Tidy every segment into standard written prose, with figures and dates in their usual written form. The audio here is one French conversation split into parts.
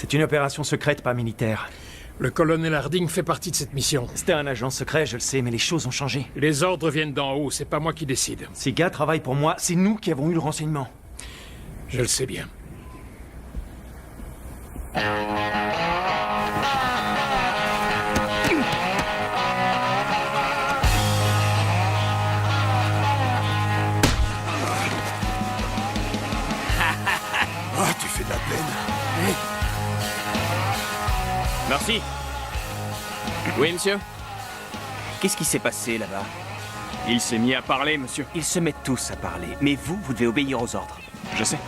C'est une opération secrète, pas militaire. Le colonel Harding fait partie de cette mission. C'était un agent secret, je le sais, mais les choses ont changé. Les ordres viennent d'en haut, c'est pas moi qui décide. Ces gars travaillent pour moi, c'est nous qui avons eu le renseignement. Je le sais bien. Ah, tu fais de la peine. Merci. Oui, monsieur? Qu'est-ce qui s'est passé là-bas? Il s'est mis à parler, monsieur. Ils se mettent tous à parler, mais vous devez obéir aux ordres. Je sais.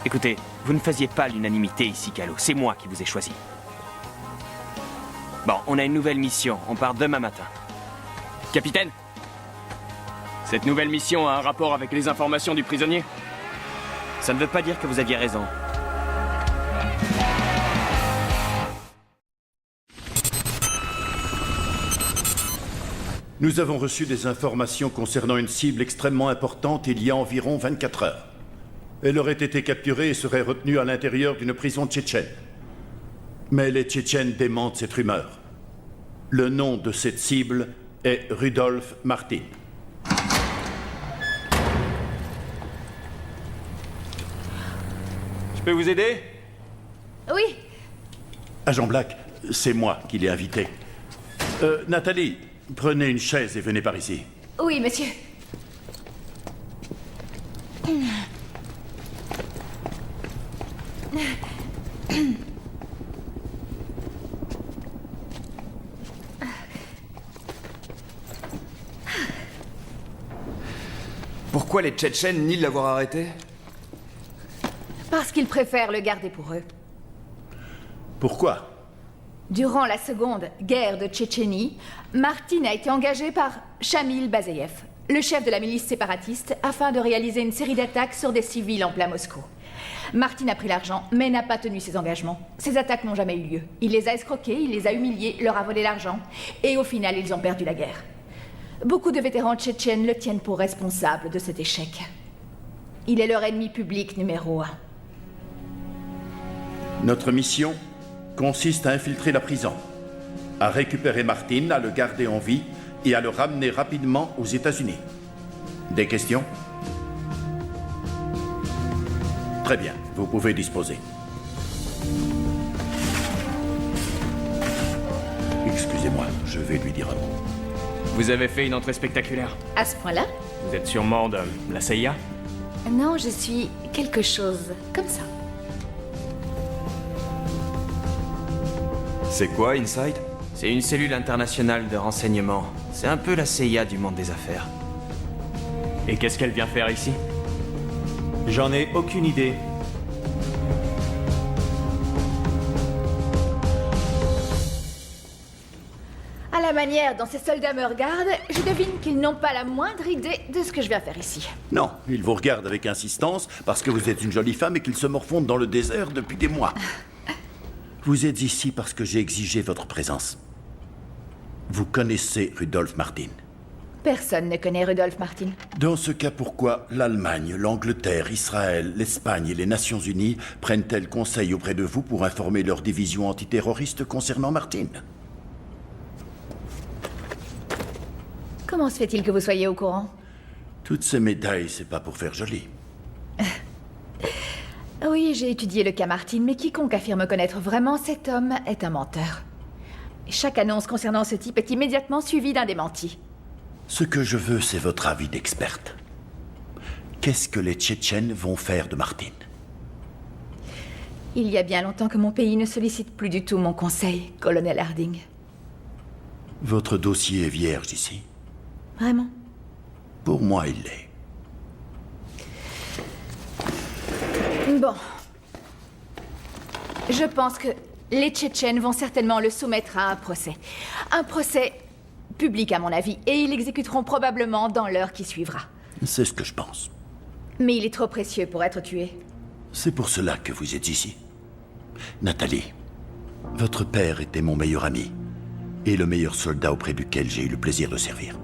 Écoutez, vous ne faisiez pas l'unanimité ici, Calo. C'est moi qui vous ai choisi. Bon, on a une nouvelle mission. On part demain matin. Capitaine, cette nouvelle mission a un rapport avec les informations du prisonnier? Ça ne veut pas dire que vous aviez raison. Nous avons reçu des informations concernant une cible extrêmement importante il y a environ 24 heures. Elle aurait été capturée et serait retenue à l'intérieur d'une prison tchétchène. Mais les Tchétchènes démentent cette rumeur. Le nom de cette cible est Rudolf Martin. Je peux vous aider? Oui, Agent Black, c'est moi qui l'ai invité. Nathalie, prenez une chaise et venez par ici. oui, monsieur. Pourquoi les Tchétchènes nient l'avoir arrêté? Parce qu'ils préfèrent le garder pour eux. Pourquoi? Durant la seconde guerre de Tchétchénie, Martin a été engagé par Shamil Bazeyev, le chef de la milice séparatiste, afin de réaliser une série d'attaques sur des civils en plein Moscou. Martin a pris l'argent, mais n'a pas tenu ses engagements. Ces attaques n'ont jamais eu lieu. Il les a escroqués, il les a humiliés, leur a volé l'argent, et au final, ils ont perdu la guerre. Beaucoup de vétérans tchétchènes le tiennent pour responsable de cet échec. Il est leur ennemi public numéro 1. Notre mission consiste à infiltrer la prison, à récupérer Martin, à le garder en vie et à le ramener rapidement aux États-Unis. Des questions? Très bien, vous pouvez disposer. Excusez-moi, je vais lui dire un mot. Vous avez fait une entrée spectaculaire. À ce point-là? Vous êtes sûrement de la CIA? Non, je suis quelque chose comme ça. C'est quoi, Inside? C'est une cellule internationale de renseignement. C'est un peu la CIA du monde des affaires. Et qu'est-ce qu'elle vient faire ici? J'en ai aucune idée. À la manière dont ces soldats me regardent, je devine qu'ils n'ont pas la moindre idée de ce que je viens faire ici. Non, il vous regarde avec insistance parce que vous êtes une jolie femme et qu'il se morfondent dans le désert depuis des mois. Vous êtes ici parce que j'ai exigé votre présence. Vous connaissez Rudolf Martin. Personne ne connaît Rudolf Martin. Dans ce cas, pourquoi l'Allemagne, l'Angleterre, Israël, l'Espagne et les Nations Unies prennent-elles conseil auprès de vous pour informer leur division antiterroriste concernant Martin? Comment se fait-il que vous soyez au courant? Toutes ces médailles, c'est pas pour faire joli. Oui, j'ai étudié le cas Martin, mais quiconque affirme connaître vraiment cet homme est un menteur. Chaque annonce concernant ce type est immédiatement suivie d'un démenti. Ce que je veux, c'est votre avis d'experte. Qu'est-ce que les Tchétchènes vont faire de Martin? Il y a bien longtemps que mon pays ne sollicite plus du tout mon conseil, colonel Harding. Votre dossier est vierge ici. Vraiment? Pour moi, il l'est. Bon. Je pense que les Tchétchènes vont certainement le soumettre à un procès. Un procès public, à mon avis, et ils l'exécuteront probablement dans l'heure qui suivra. C'est ce que je pense. Mais il est trop précieux pour être tué. C'est pour cela que vous êtes ici. Nathalie, votre père était mon meilleur ami et le meilleur soldat auprès duquel j'ai eu le plaisir de servir.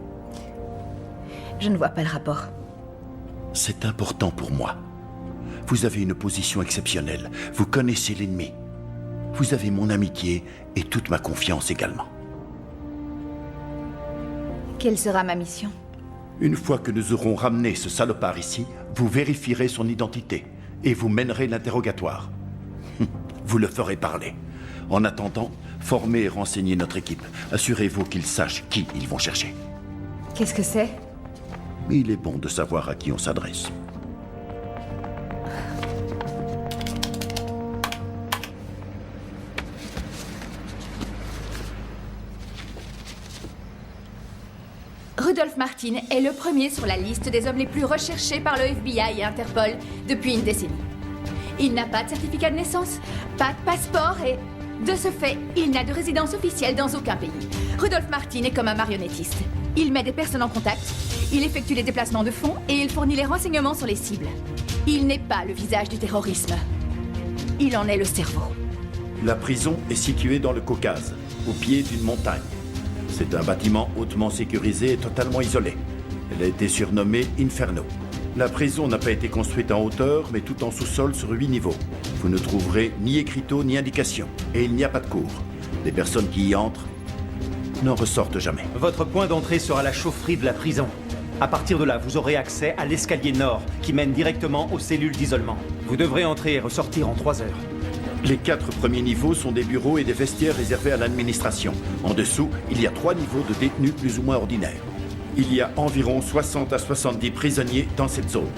Je ne vois pas le rapport. C'est important pour moi. Vous avez une position exceptionnelle. Vous connaissez l'ennemi. Vous avez mon amitié et toute ma confiance également. Quelle sera ma mission? Une fois que nous aurons ramené ce salopard ici, vous vérifierez son identité et vous mènerez l'interrogatoire. Vous le ferez parler. En attendant, formez et renseignez notre équipe. Assurez-vous qu'ils sachent qui ils vont chercher. Qu'est-ce que c'est? Il est bon de savoir à qui on s'adresse. Rudolph Martin est le premier sur la liste des hommes les plus recherchés par le FBI et Interpol depuis une décennie. Il n'a pas de certificat de naissance, pas de passeport et, de ce fait, il n'a de résidence officielle dans aucun pays. Rudolph Martin est comme un marionnettiste. Il met des personnes en contact, il effectue les déplacements de fonds et il fournit les renseignements sur les cibles. Il n'est pas le visage du terrorisme. Il en est le cerveau. La prison est située dans le Caucase, au pied d'une montagne. C'est un bâtiment hautement sécurisé et totalement isolé. Elle a été surnommée Inferno. La prison n'a pas été construite en hauteur, mais tout en sous-sol sur 8 niveaux. Vous ne trouverez ni écriteau ni indication, et il n'y a pas de cour. Les personnes qui y entrent n'en ressortent jamais. Votre point d'entrée sera la chaufferie de la prison. À partir de là, vous aurez accès à l'escalier nord, qui mène directement aux cellules d'isolement. Vous devrez entrer et ressortir en 3 heures. Les 4 premiers niveaux sont des bureaux et des vestiaires réservés à l'administration. En dessous, il y a 3 niveaux de détenus plus ou moins ordinaires. Il y a environ 60 à 70 prisonniers dans cette zone.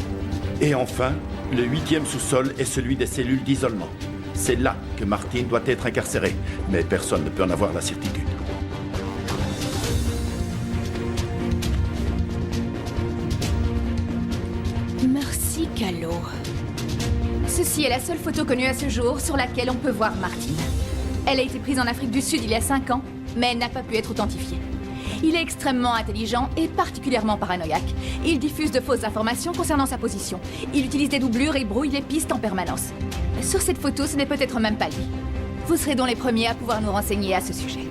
Et enfin, le 8e sous-sol est celui des cellules d'isolement. C'est là que Martin doit être incarcéré, mais personne ne peut en avoir la certitude. Merci, Calo. Ceci est la seule photo connue à ce jour sur laquelle on peut voir Martin. Elle a été prise en Afrique du Sud il y a 5 ans, mais elle n'a pas pu être authentifiée. Il est extrêmement intelligent et particulièrement paranoïaque. Il diffuse de fausses informations concernant sa position. Il utilise des doublures et brouille les pistes en permanence. Sur cette photo, ce n'est peut-être même pas lui. Vous serez donc les premiers à pouvoir nous renseigner à ce sujet.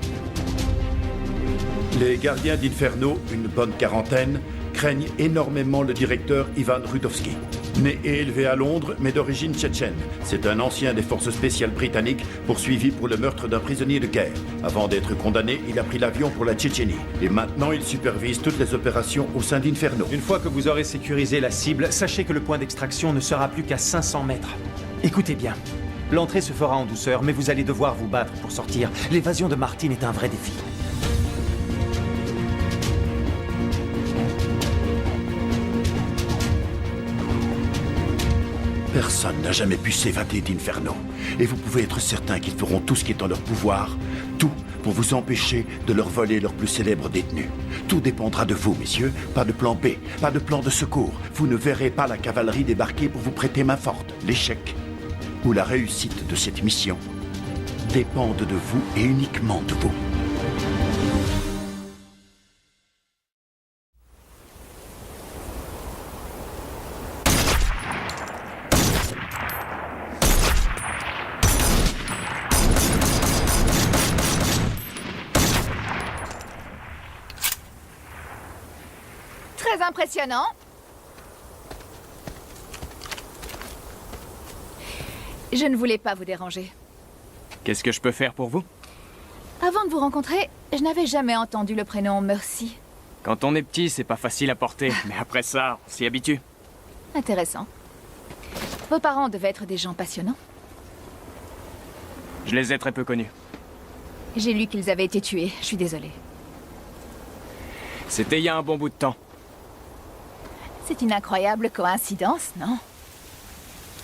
Les gardiens d'Inferno, une bonne quarantaine, craignent énormément le directeur Ivan Rudovsky. Né et élevé à Londres, mais d'origine tchétchène. C'est un ancien des forces spéciales britanniques poursuivi pour le meurtre d'un prisonnier de guerre. Avant d'être condamné, il a pris l'avion pour la Tchétchénie. Et maintenant, il supervise toutes les opérations au sein d'Inferno. Une fois que vous aurez sécurisé la cible, sachez que le point d'extraction ne sera plus qu'à 500 mètres. Écoutez bien. L'entrée se fera en douceur, mais vous allez devoir vous battre pour sortir. L'évasion de Martin est un vrai défi. Personne n'a jamais pu s'évader d'Inferno. Et vous pouvez être certain qu'ils feront tout ce qui est en leur pouvoir, tout pour vous empêcher de leur voler leur plus célèbre détenu. Tout dépendra de vous, messieurs. Pas de plan B, pas de plan de secours. Vous ne verrez pas la cavalerie débarquer pour vous prêter main forte. L'échec ou la réussite de cette mission dépendent de vous et uniquement de vous. Très impressionnant. Je ne voulais pas vous déranger. Qu'est-ce que je peux faire pour vous? Avant de vous rencontrer, je n'avais jamais entendu le prénom Mercy. Quand on est petit, c'est pas facile à porter, mais après ça, on s'y habitue. Intéressant. Vos parents devaient être des gens passionnants. Je les ai très peu connus. J'ai lu qu'ils avaient été tués, je suis désolée. C'était il y a un bon bout de temps. C'est une incroyable coïncidence, non?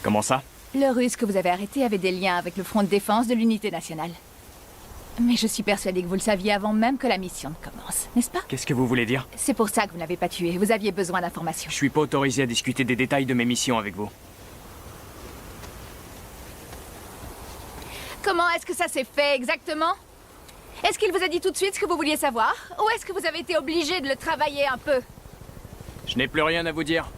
Comment ça? Le Russe que vous avez arrêté avait des liens avec le Front de défense de l'Unité nationale. Mais je suis persuadée que vous le saviez avant même que la mission ne commence, n'est-ce pas? Qu'est-ce que vous voulez dire? C'est pour ça que vous n'avez pas tué, vous aviez besoin d'informations. Je suis pas autorisé à discuter des détails de mes missions avec vous. Comment est-ce que ça s'est fait exactement? Est-ce qu'il vous a dit tout de suite ce que vous vouliez savoir? Ou est-ce que vous avez été obligé de le travailler un peu? Je n'ai plus rien à vous dire.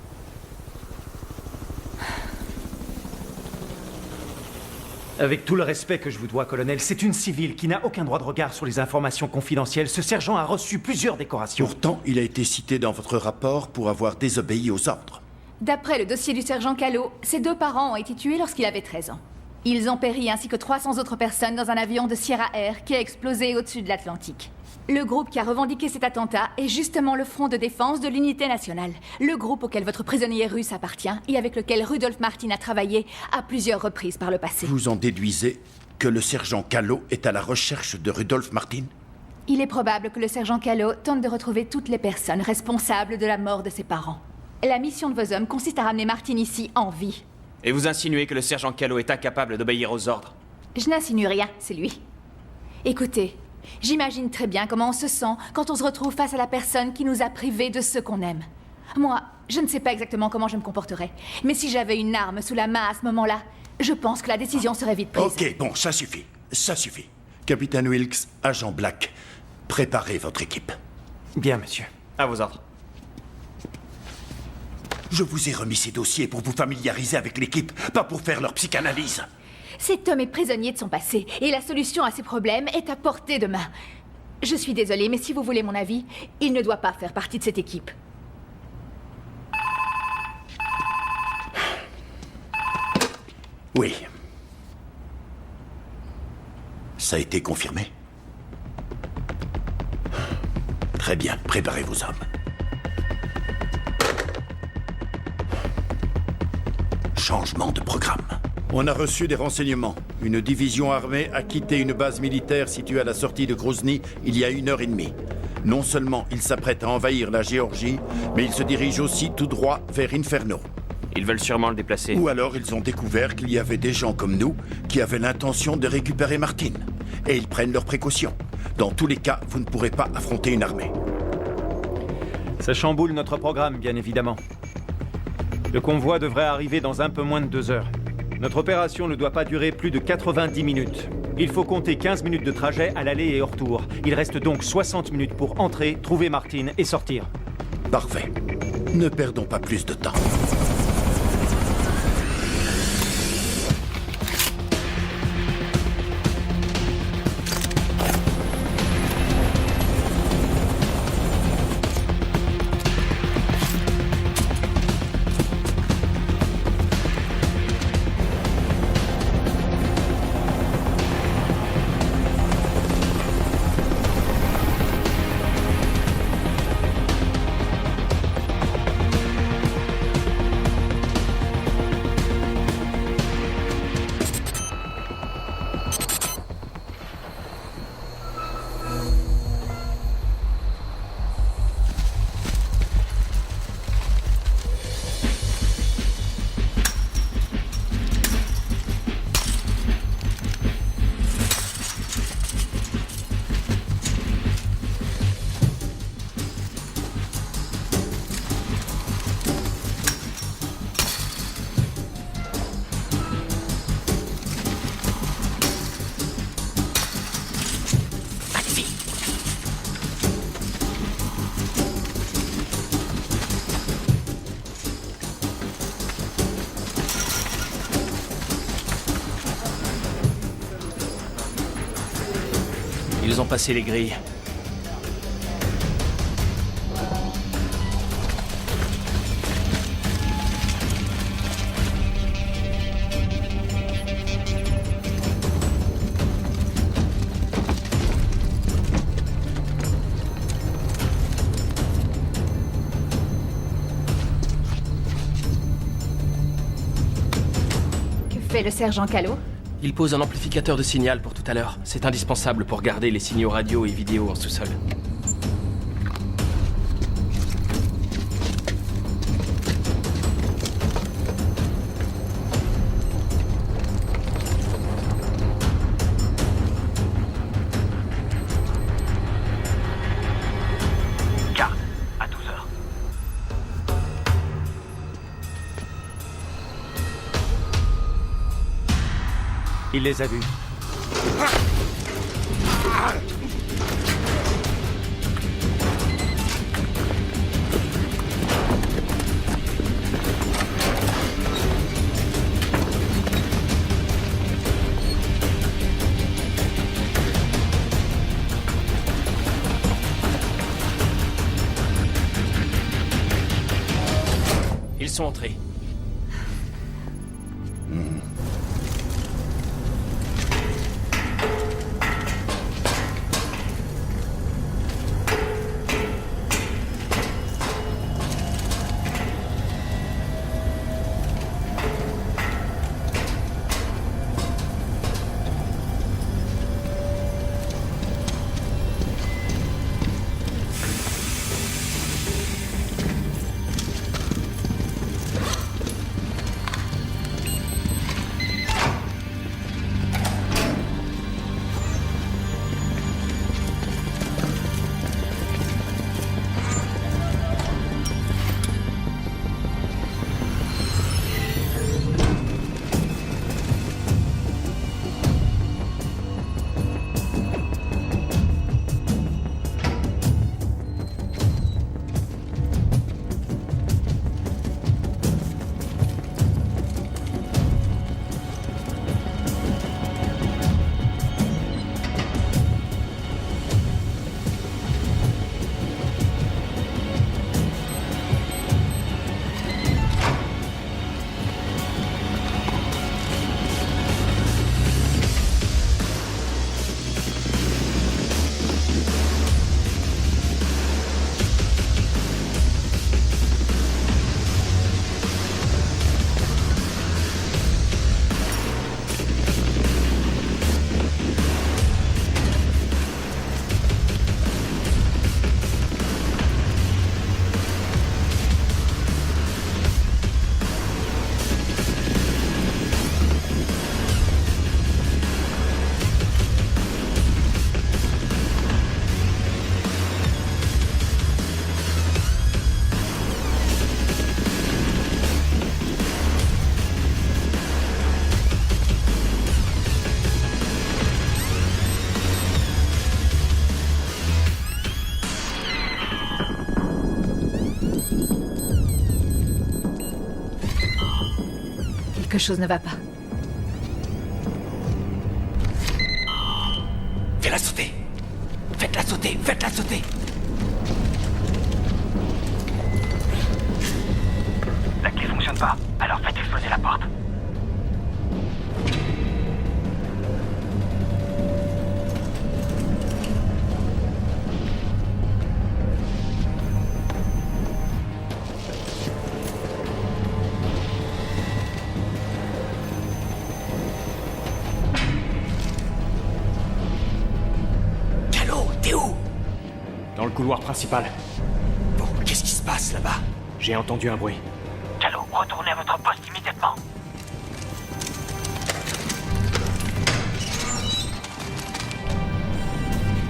Avec tout le respect que je vous dois, colonel, c'est une civile qui n'a aucun droit de regard sur les informations confidentielles. Ce sergent a reçu plusieurs décorations. Pourtant, il a été cité dans votre rapport pour avoir désobéi aux ordres. D'après le dossier du sergent Callot, ses 2 parents ont été tués lorsqu'il avait 13 ans. Ils ont péri ainsi que 300 autres personnes dans un avion de Sierra Air qui a explosé au-dessus de l'Atlantique. Le groupe qui a revendiqué cet attentat est justement le Front de défense de l'unité nationale. Le groupe auquel votre prisonnier russe appartient et avec lequel Rudolf Martin a travaillé à plusieurs reprises par le passé. Vous en déduisez que le sergent Callot est à la recherche de Rudolf Martin? Il est probable que le sergent Callot tente de retrouver toutes les personnes responsables de la mort de ses parents. La mission de vos hommes consiste à ramener Martin ici en vie. Et vous insinuez que le sergent Callot est incapable d'obéir aux ordres? Je n'insinue rien, c'est lui. Écoutez, j'imagine très bien comment on se sent quand on se retrouve face à la personne qui nous a privés de ce qu'on aime. Moi, je ne sais pas exactement comment je me comporterais. Mais si j'avais une arme sous la main à ce moment-là, je pense que la décision serait vite prise. Ok, bon, ça suffit. Ça suffit. Capitaine Wilkes, agent Black, préparez votre équipe. Bien, monsieur. À vos ordres. Je vous ai remis ces dossiers pour vous familiariser avec l'équipe, pas pour faire leur psychanalyse. Cet homme est prisonnier de son passé, et la solution à ses problèmes est à portée de main. Je suis désolée, mais si vous voulez mon avis, il ne doit pas faire partie de cette équipe. Oui. Ça a été confirmé? Très bien, préparez vos hommes. Changement de programme. On a reçu des renseignements. Une division armée a quitté une base militaire située à la sortie de Grozny il y a 1h30. Non seulement ils s'apprêtent à envahir la Géorgie, mais ils se dirigent aussi tout droit vers Inferno. Ils veulent sûrement le déplacer. Ou alors ils ont découvert qu'il y avait des gens comme nous qui avaient l'intention de récupérer Martin. Et ils prennent leurs précautions. Dans tous les cas, vous ne pourrez pas affronter une armée. Ça chamboule notre programme, bien évidemment. Le convoi devrait arriver dans un peu moins de 2 heures. Notre opération ne doit pas durer plus de 90 minutes. Il faut compter 15 minutes de trajet à l'aller et au retour. Il reste donc 60 minutes pour entrer, trouver Martin et sortir. Parfait. Ne perdons pas plus de temps. Ils ont passé les grilles. Que fait le sergent Callot? Il pose un amplificateur de signal pour tout à l'heure. C'est indispensable pour garder les signaux radio et vidéo en sous-sol. Carte, à 12 heures. Il les a vus. Ils sont entrés. Quelque chose ne va pas. Fais-la sauter. Faites-la sauter, faites-la sauter. La clé fonctionne pas, alors faites exploser la porte. Calo, t'es où? Dans le couloir principal. Bon, qu'est-ce qui se passe là-bas? J'ai entendu un bruit. Calo, retournez à votre poste immédiatement.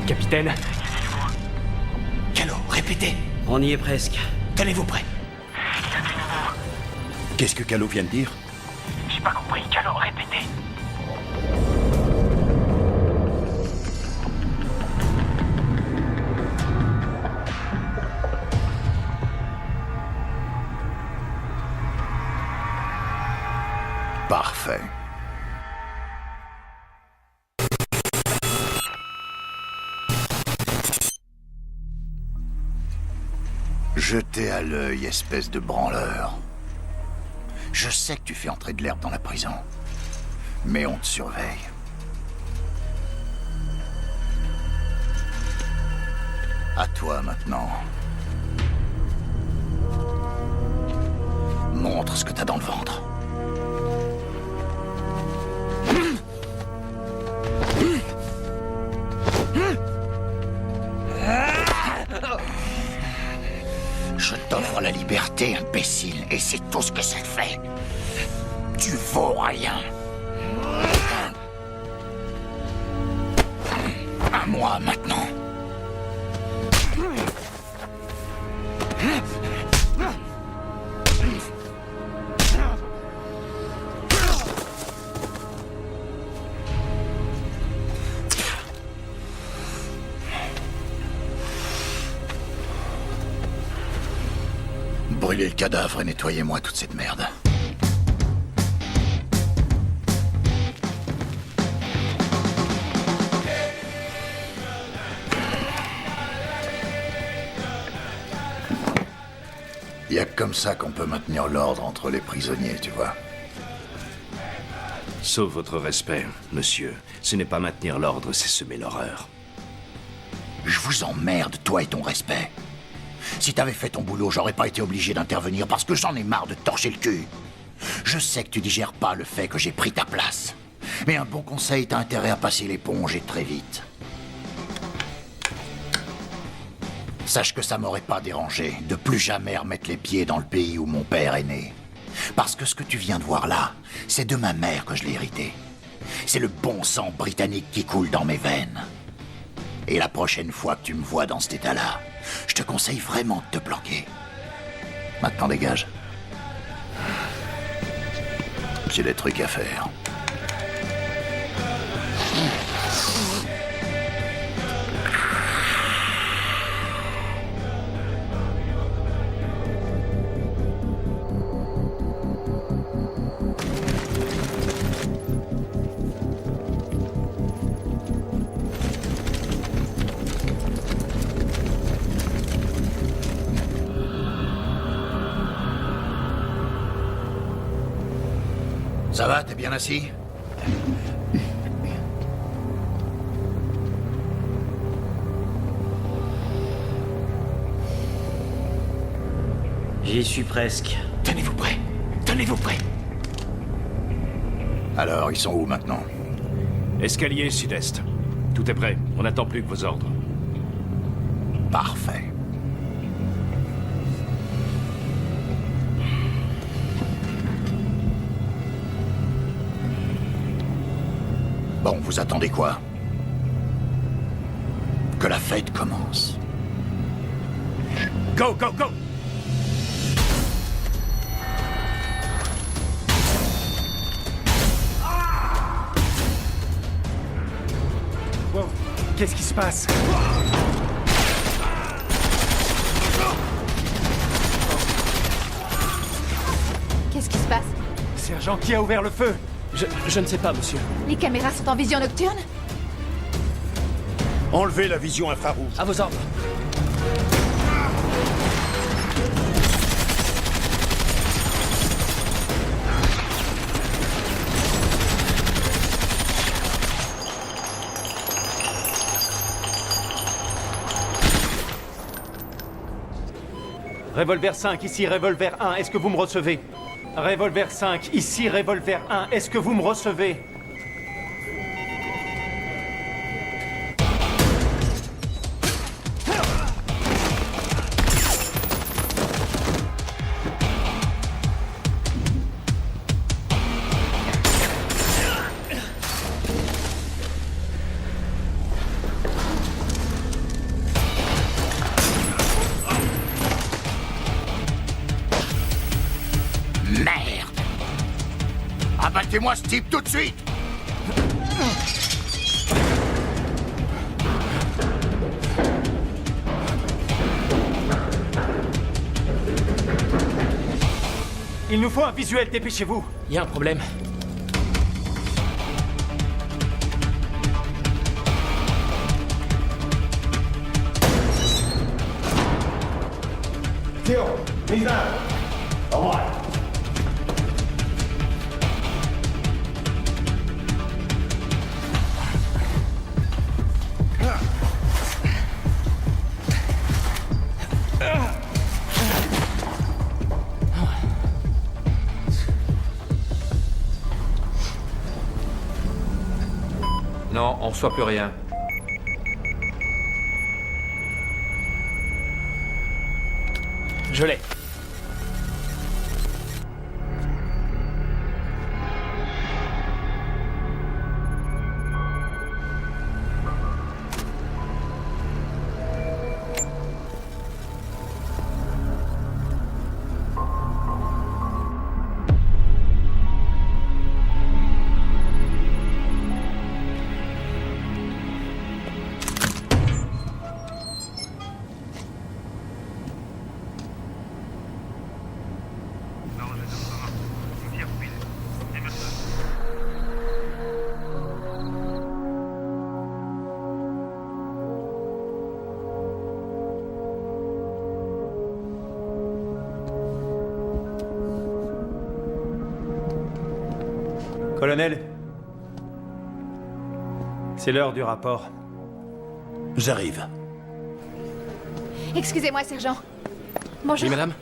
Capitaine, Calo, répétez. On y est presque. Tenez-vous prêts. Qu'est-ce que Calo vient de dire? j'ai pas compris. Calo, répétez. Parfait. Jetez à l'œil, espèce de branleur. Je sais que tu fais entrer de l'herbe dans la prison, mais on te surveille. À toi maintenant. Montre ce que t'as dans le ventre. Je t'offre la liberté, imbécile, et c'est tout ce que ça fait. Tu vaux rien. À moi maintenant. Brûlez le cadavre et nettoyez-moi toute cette merde. Y a que comme ça qu'on peut maintenir l'ordre entre les prisonniers, tu vois. Sauf votre respect, monsieur. Ce n'est pas maintenir l'ordre, c'est semer l'horreur. Je vous emmerde, toi et ton respect. Si t'avais fait ton boulot, j'aurais pas été obligé d'intervenir parce que j'en ai marre de te torcher le cul. Je sais que tu digères pas le fait que j'ai pris ta place. Mais un bon conseil, t'as intérêt à passer l'éponge et très vite. Sache que ça m'aurait pas dérangé de plus jamais remettre les pieds dans le pays où mon père est né. Parce que ce que tu viens de voir là, c'est de ma mère que je l'ai hérité. C'est le bon sang britannique qui coule dans mes veines. Et la prochaine fois que tu me vois dans cet état-là, je te conseille vraiment de te planquer. Maintenant, dégage. J'ai des trucs à faire. Ça va, t'es bien assis? J'y suis presque. Tenez-vous prêts. Tenez-vous prêts. Alors, ils sont où maintenant? Escalier sud-est. Tout est prêt. On n'attend plus que vos ordres. Parfait. Bon, vous attendez quoi? Que la fête commence. Go, go, go! Wow, qu'est-ce qui se passe? Qu'est-ce qui se passe? C'est un sergent, qui a ouvert le feu? Je ne sais pas, monsieur. Les caméras sont en vision nocturne? Enlevez la vision infrarouge. À vos ordres. Revolver 5, ici Revolver 1, est-ce que vous me recevez? Revolver 5, ici Revolver 1, est-ce que vous me recevez? Merde! Abattez-moi ce type tout de suite! Il nous faut un visuel, dépêchez-vous! Il y a un problème. Théo, Lisa, au revoir. Non, on reçoit plus rien. Je l'ai. Colonel, c'est l'heure du rapport. J'arrive. Excusez-moi, sergent. Bonjour. Oui, madame?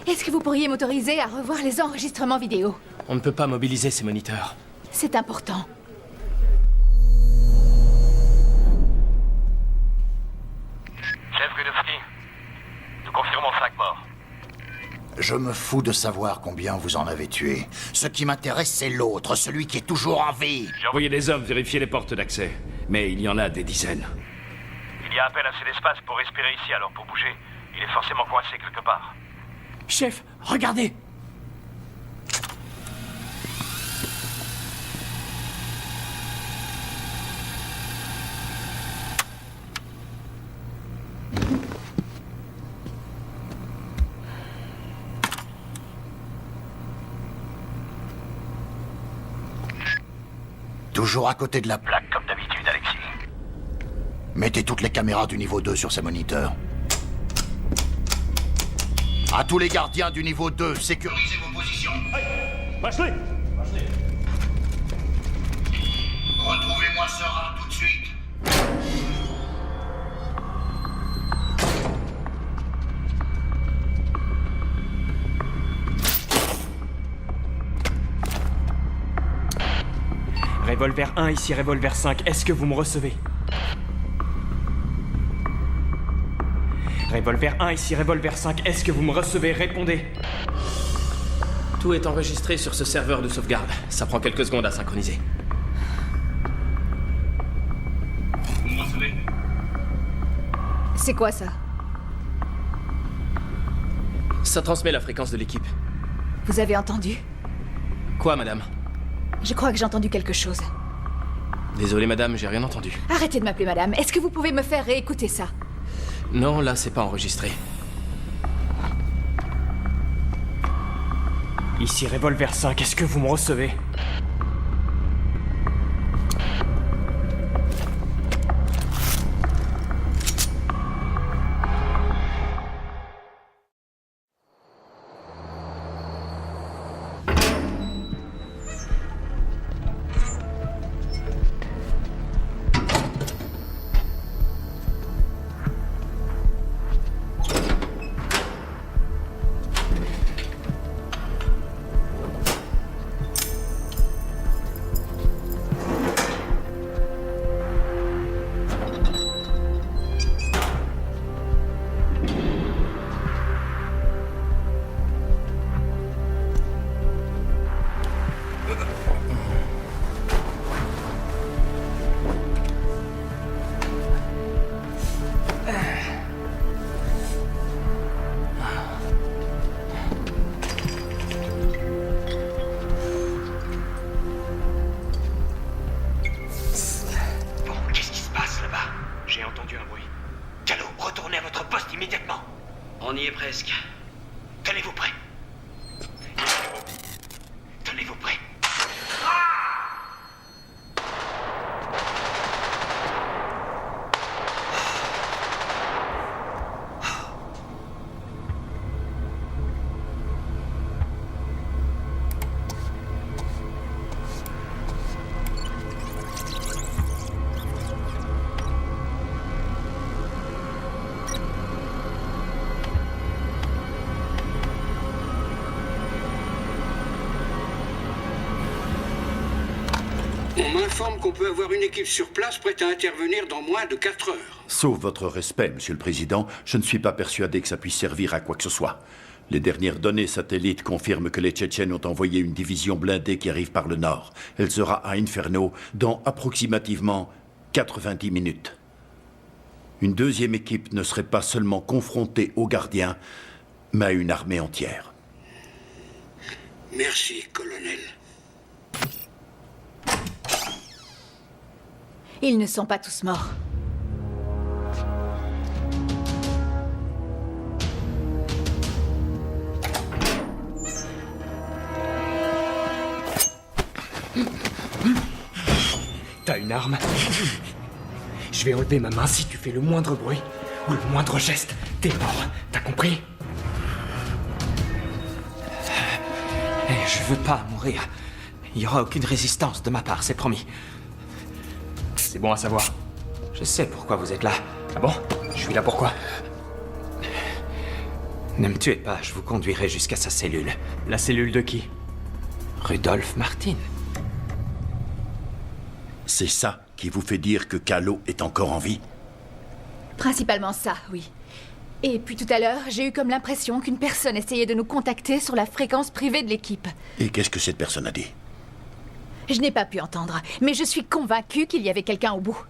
Est-ce que vous pourriez m'autoriser à revoir les enregistrements vidéo? On ne peut pas mobiliser ces moniteurs. C'est important. Chef Gudowski, nous confirmons 5 morts. Je me fous de savoir combien vous en avez tué. Ce qui m'intéresse, c'est l'autre, celui qui est toujours en vie. J'ai envoyé des hommes vérifier les portes d'accès, mais il y en a des dizaines. Il y a à peine assez d'espace pour respirer ici, alors pour bouger, il est forcément coincé quelque part. Chef, regardez! Toujours à côté de la plaque. Black comme d'habitude, Alexis. Mettez toutes les caméras du niveau 2 sur ces moniteurs. À tous les gardiens du niveau 2, sécurisez vos positions. Lâchez-les! Retrouvez-moi Sera tout de suite. Revolver 1, ici Revolver 5, est-ce que vous me recevez? Revolver 1, ici Revolver 5, est-ce que vous me recevez? Répondez. Tout est enregistré sur ce serveur de sauvegarde. Ça prend quelques secondes à synchroniser. Vous me recevez? C'est quoi ça? Ça transmet la fréquence de l'équipe. Vous avez entendu? Quoi, madame? Je crois que j'ai entendu quelque chose. Désolé, madame, j'ai rien entendu. Arrêtez de m'appeler madame. Est-ce que vous pouvez me faire réécouter ça? Non, là, c'est pas enregistré. Ici Revolver 5, est-ce que vous me recevez? On y est presque. Tenez-vous prêts. Tenez-vous prêts. On m'informe qu'on peut avoir une équipe sur place prête à intervenir dans moins de 4 heures. Sauf votre respect, Monsieur le Président, je ne suis pas persuadé que ça puisse servir à quoi que ce soit. Les dernières données satellites confirment que les Tchétchènes ont envoyé une division blindée qui arrive par le nord. Elle sera à Inferno dans approximativement 90 minutes. Une deuxième équipe ne serait pas seulement confrontée aux gardiens, mais à une armée entière. Merci, colonel. Ils ne sont pas tous morts. T'as une arme? Je vais enlever ma main si tu fais le moindre bruit ou le moindre geste. T'es mort, t'as compris? Je veux pas mourir. Il y aura aucune résistance de ma part, c'est promis. C'est bon à savoir. Je sais pourquoi vous êtes là. Ah bon? Je suis là pourquoi? Ne me tuez pas, je vous conduirai jusqu'à sa cellule. La cellule de qui? Rudolf Martin. C'est ça qui vous fait dire que Kahlo est encore en vie? Principalement ça, oui. Et puis tout à l'heure, j'ai eu comme l'impression qu'une personne essayait de nous contacter sur la fréquence privée de l'équipe. Et qu'est-ce que cette personne a dit? Je n'ai pas pu entendre, mais je suis convaincue qu'il y avait quelqu'un au bout.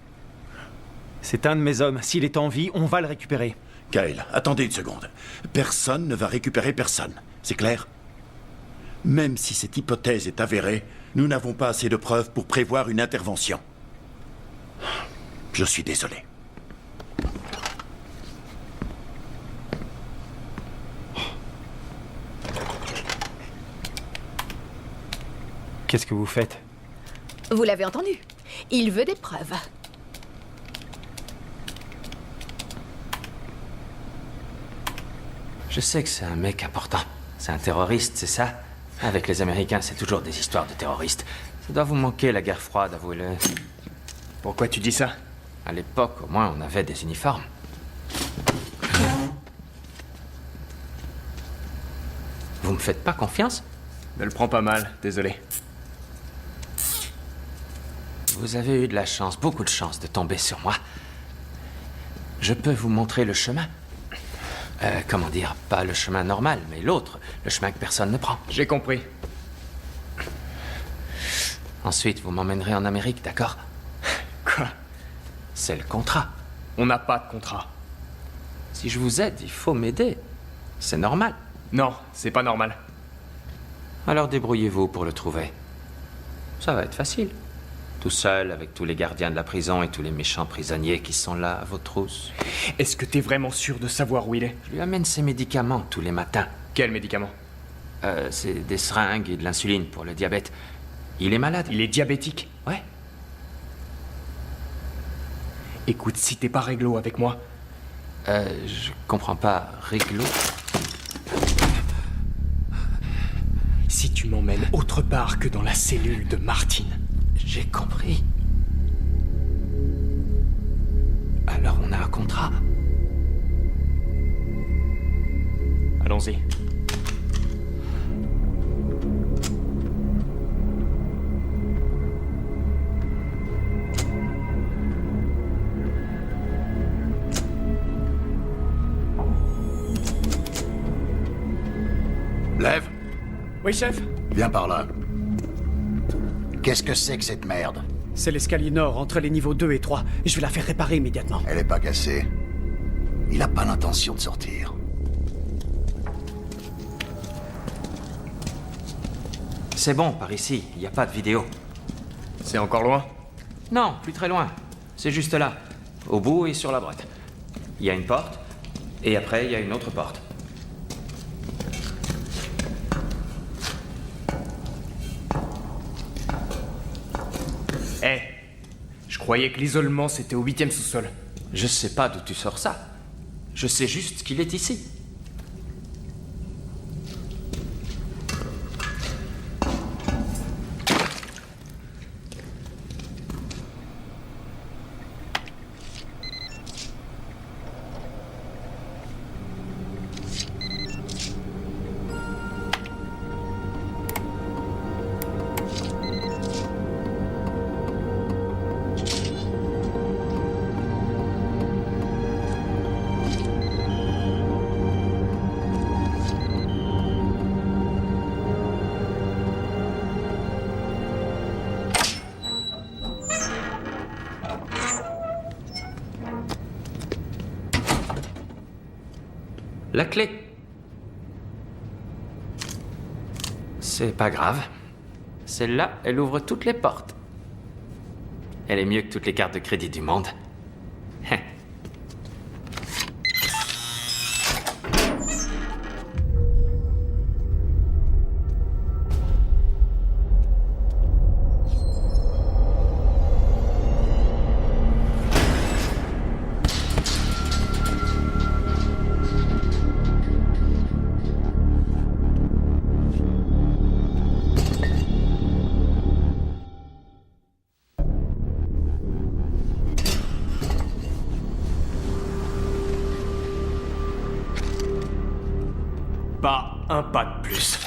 C'est un de mes hommes. S'il est en vie, on va le récupérer. Kyle, attendez une seconde. Personne ne va récupérer personne. C'est clair? Même si cette hypothèse est avérée, nous n'avons pas assez de preuves pour prévoir une intervention. Je suis désolé. Qu'est-ce que vous faites? Vous l'avez entendu. Il veut des preuves. Je sais que c'est un mec important. C'est un terroriste, c'est ça? Avec les Américains, c'est toujours des histoires de terroristes. Ça doit vous manquer, la guerre froide, avouez-le. Pourquoi tu dis ça? À l'époque, au moins, on avait des uniformes. Vous me faites pas confiance? Ne le prends pas mal, désolé. Vous avez eu de la chance, beaucoup de chance de tomber sur moi. Je peux vous montrer le chemin. Comment dire, pas le chemin normal, mais l'autre, le chemin que personne ne prend. J'ai compris. Ensuite, vous m'emmènerez en Amérique, d'accord? Quoi? C'est le contrat. On n'a pas de contrat. Si je vous aide, il faut m'aider. C'est normal. Non, c'est pas normal. Alors débrouillez-vous pour le trouver. Ça va être facile. Tout seul, avec tous les gardiens de la prison et tous les méchants prisonniers qui sont là à vos trousses. Est-ce que t'es vraiment sûr de savoir où il est? Je lui amène ses médicaments tous les matins. Quels médicaments? C'est des seringues et de l'insuline pour le diabète. Il est malade. Il est diabétique. Ouais. Écoute, si t'es pas réglo avec moi... Je comprends pas. Réglo? Si tu m'emmènes autre part que dans la cellule de Martine... J'ai compris. Alors on a un contrat. Allons-y. Lève. Oui, chef? Viens par là. Qu'est-ce que c'est que cette merde? C'est l'escalier nord, entre les niveaux 2 et 3. Je vais la faire réparer immédiatement. Elle est pas cassée. Il a pas l'intention de sortir. C'est bon, par ici. Il n'y a pas de vidéo. C'est encore loin? Non, plus très loin. C'est juste là. Au bout et sur la droite. Il y a une porte. Et après, il y a une autre porte. Je croyais que l'isolement c'était au 8e sous-sol. Je sais pas d'où tu sors ça. Je sais juste qu'il est ici. La clé. C'est pas grave. Celle-là, elle ouvre toutes les portes. Elle est mieux que toutes les cartes de crédit du monde. Pas un pas de plus.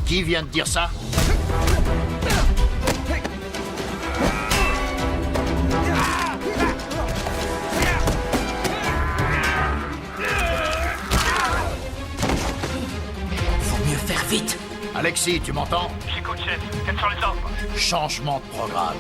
Qui vient de dire ça? Faut mieux faire vite. Alexis, tu m'entends? J'écoute, chef. Quels sont les ordres? Changement de programme.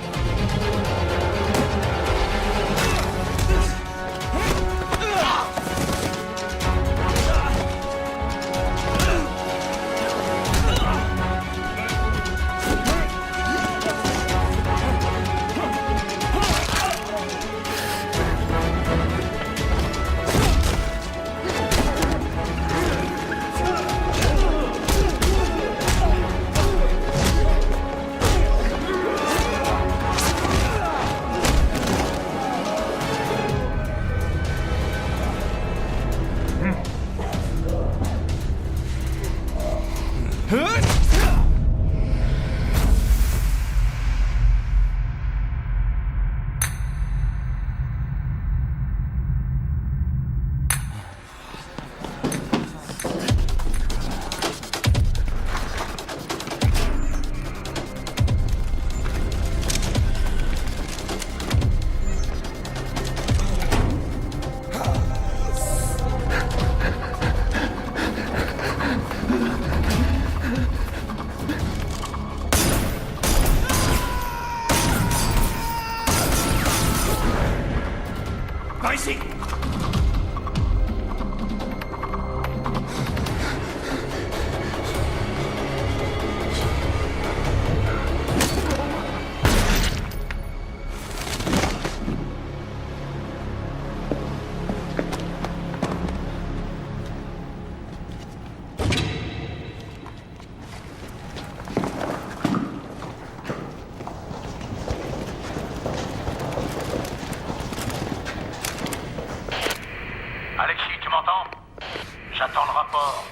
J'attends le rapport.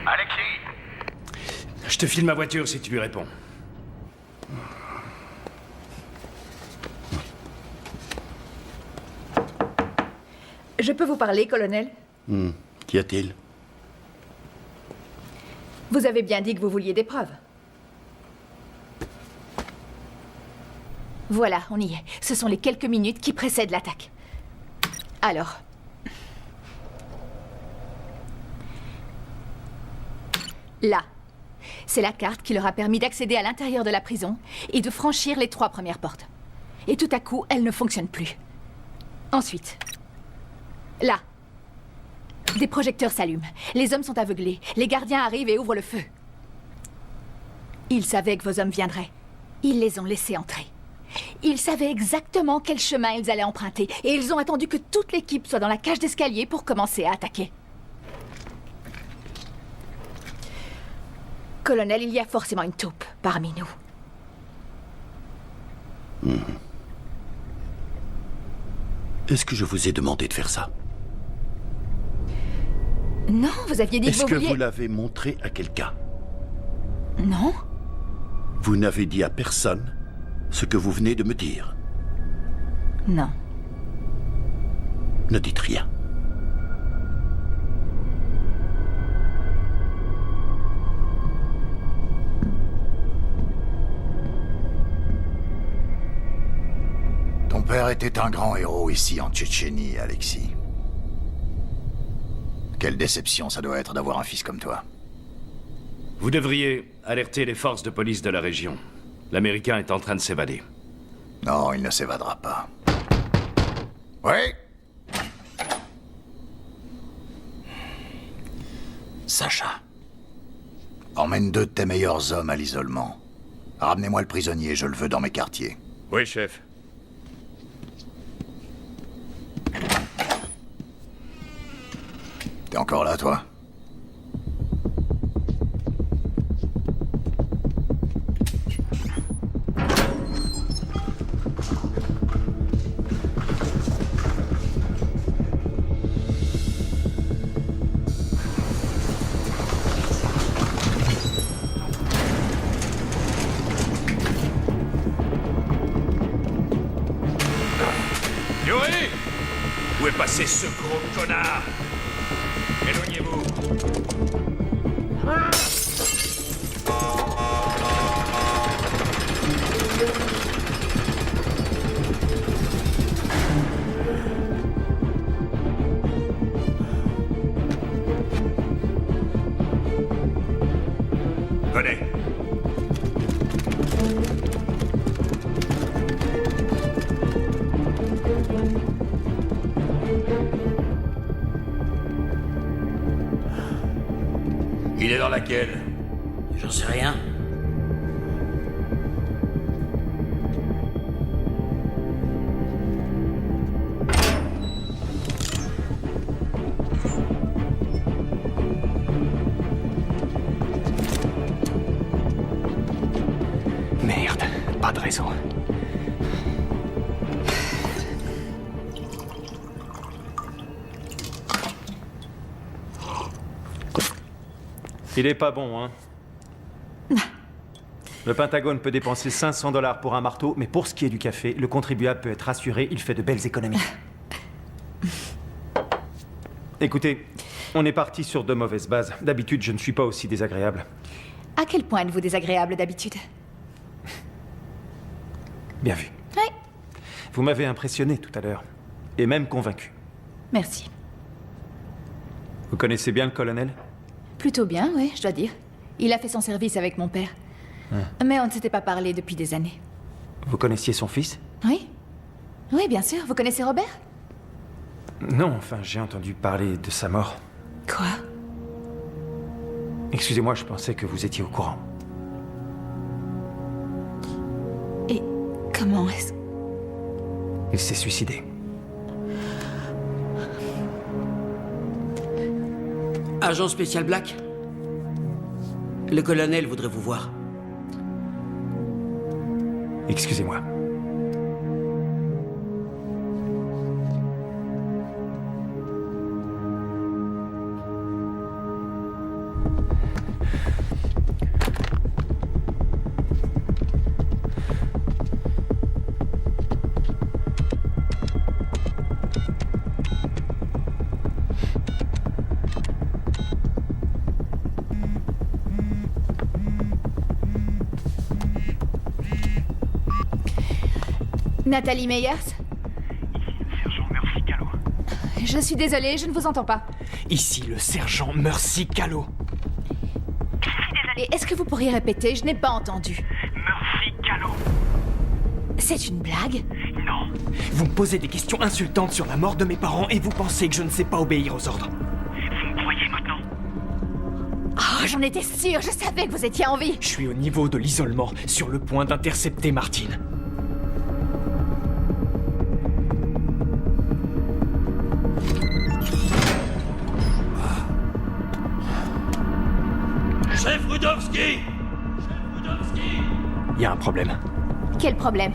Alexis! Je te file ma voiture si tu lui réponds. Je peux vous parler, colonel? Qu'y a-t-il? Vous avez bien dit que vous vouliez des preuves. Voilà, on y est. Ce sont les quelques minutes qui précèdent l'attaque. Alors... Là. C'est la carte qui leur a permis d'accéder à l'intérieur de la prison et de franchir les 3 premières portes. Et tout à coup, elle ne fonctionne plus. Ensuite... Là. Des projecteurs s'allument. Les hommes sont aveuglés. Les gardiens arrivent et ouvrent le feu. Ils savaient que vos hommes viendraient. Ils les ont laissés entrer. Ils savaient exactement quel chemin ils allaient emprunter. Et ils ont attendu que toute l'équipe soit dans la cage d'escalier pour commencer à attaquer. Colonel, il y a forcément une taupe parmi nous. Est-ce que je vous ai demandé de faire ça? Non, vous aviez dit que Est-ce vous que vouliez... vous l'avez montré à quelqu'un? Non. Vous n'avez dit à personne ce que vous venez de me dire? Non. Ne dites rien. Ton père était un grand héros ici en Tchétchénie, Alexis. Quelle déception ça doit être d'avoir un fils comme toi. Vous devriez alerter les forces de police de la région. L'Américain est en train de s'évader. Non, il ne s'évadera pas. Oui? Sacha. Emmène 2 de tes meilleurs hommes à l'isolement. Ramenez-moi le prisonnier, je le veux dans mes quartiers. Oui, chef. T'es encore là, toi? Yuri! Où est passé ce gros connard? Éloignez-vous. Venez. Il est dans laquelle? J'en sais rien. Merde, pas de réseau. Il est pas bon, hein? Le Pentagone peut dépenser 500 $ pour un marteau, mais pour ce qui est du café, le contribuable peut être rassuré, il fait de belles économies. Écoutez, on est parti sur de mauvaises bases. D'habitude, je ne suis pas aussi désagréable. À quel point êtes-vous désagréable d'habitude? Bien vu. Oui. Vous m'avez impressionné tout à l'heure, et même convaincu. Merci. Vous connaissez bien le colonel? Plutôt bien, oui, je dois dire. Il a fait son service avec mon père. Mais on ne s'était pas parlé depuis des années. Vous connaissiez son fils? Oui. Oui, bien sûr. Vous connaissez Robert? Non, enfin, j'ai entendu parler de sa mort. Quoi? Excusez-moi, je pensais que vous étiez au courant. Et comment est-ce... Il s'est suicidé. Agent spécial Black? Le colonel voudrait vous voir. Excusez-moi. Nathalie Meyers? Sergent Mercy Callow. Je suis désolée, je ne vous entends pas. Ici le sergent Mercy Callow. Et est-ce que vous pourriez répéter? Je n'ai pas entendu. Mercy Callow. C'est une blague? Non. Vous me posez des questions insultantes sur la mort de mes parents et vous pensez que je ne sais pas obéir aux ordres. Vous me croyez maintenant? Oh, j'en étais sûre, je savais que vous étiez en vie. Je suis au niveau de l'isolement, sur le point d'intercepter Martine. Chef Rudowski! Il y a un problème. Quel problème?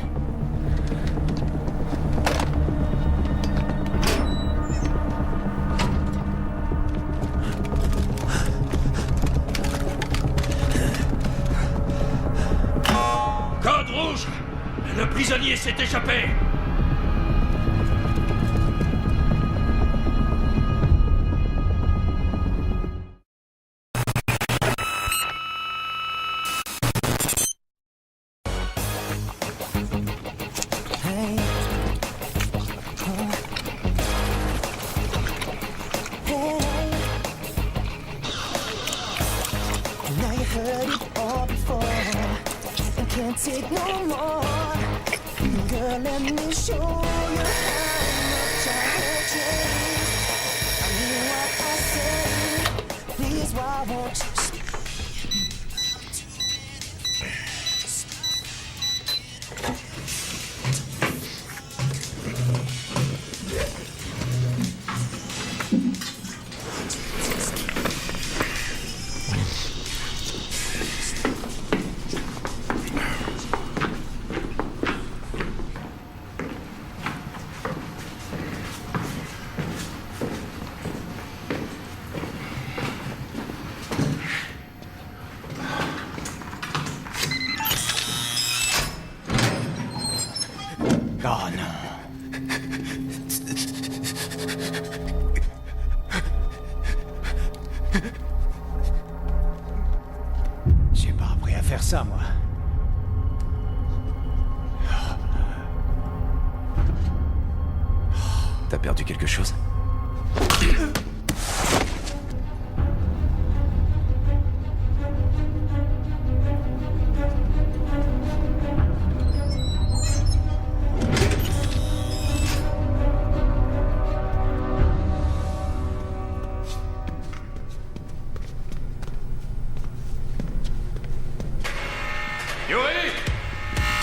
Code rouge! Le prisonnier s'est échappé! Take no more. Girl, let me show you how much I will change. I mean what I say. Please, why won't you Oh non. J'ai pas appris à faire ça, moi. T'as perdu quelque chose? Yuri!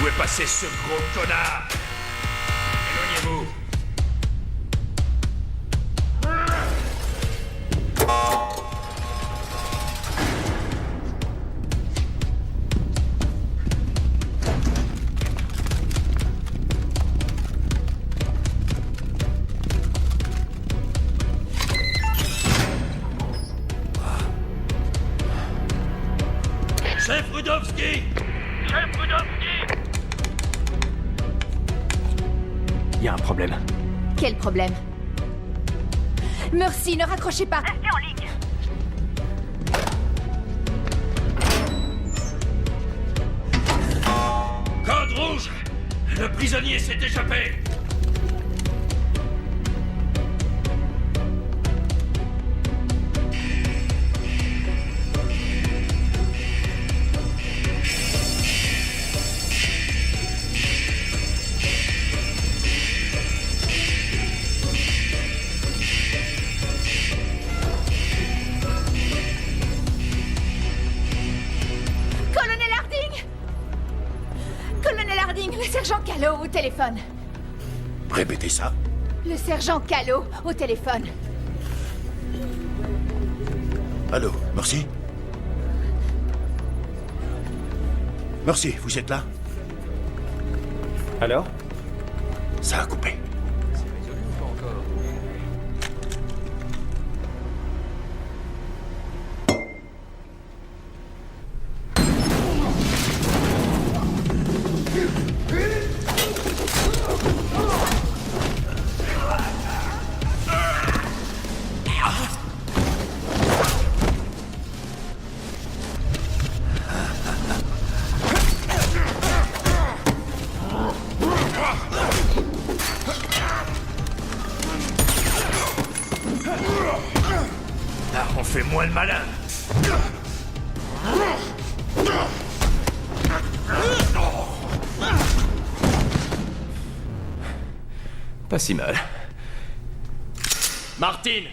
Où est passé ce gros connard? Éloignez-vous! Chef Rudowski! Chef Rudowski! Il y a un problème. Quel problème? Mercy, ne raccrochez pas. rester en ligne? Code rouge! Le prisonnier s'est échappé! Colonel Harding! Colonel Harding, le sergent Callow au téléphone. Répétez ça. Le sergent Callow au téléphone. Allô, Mercy? Mercy, vous êtes là? Alors? Ça a coupé. Là, on fait moins le malin. Pas si mal. Martine!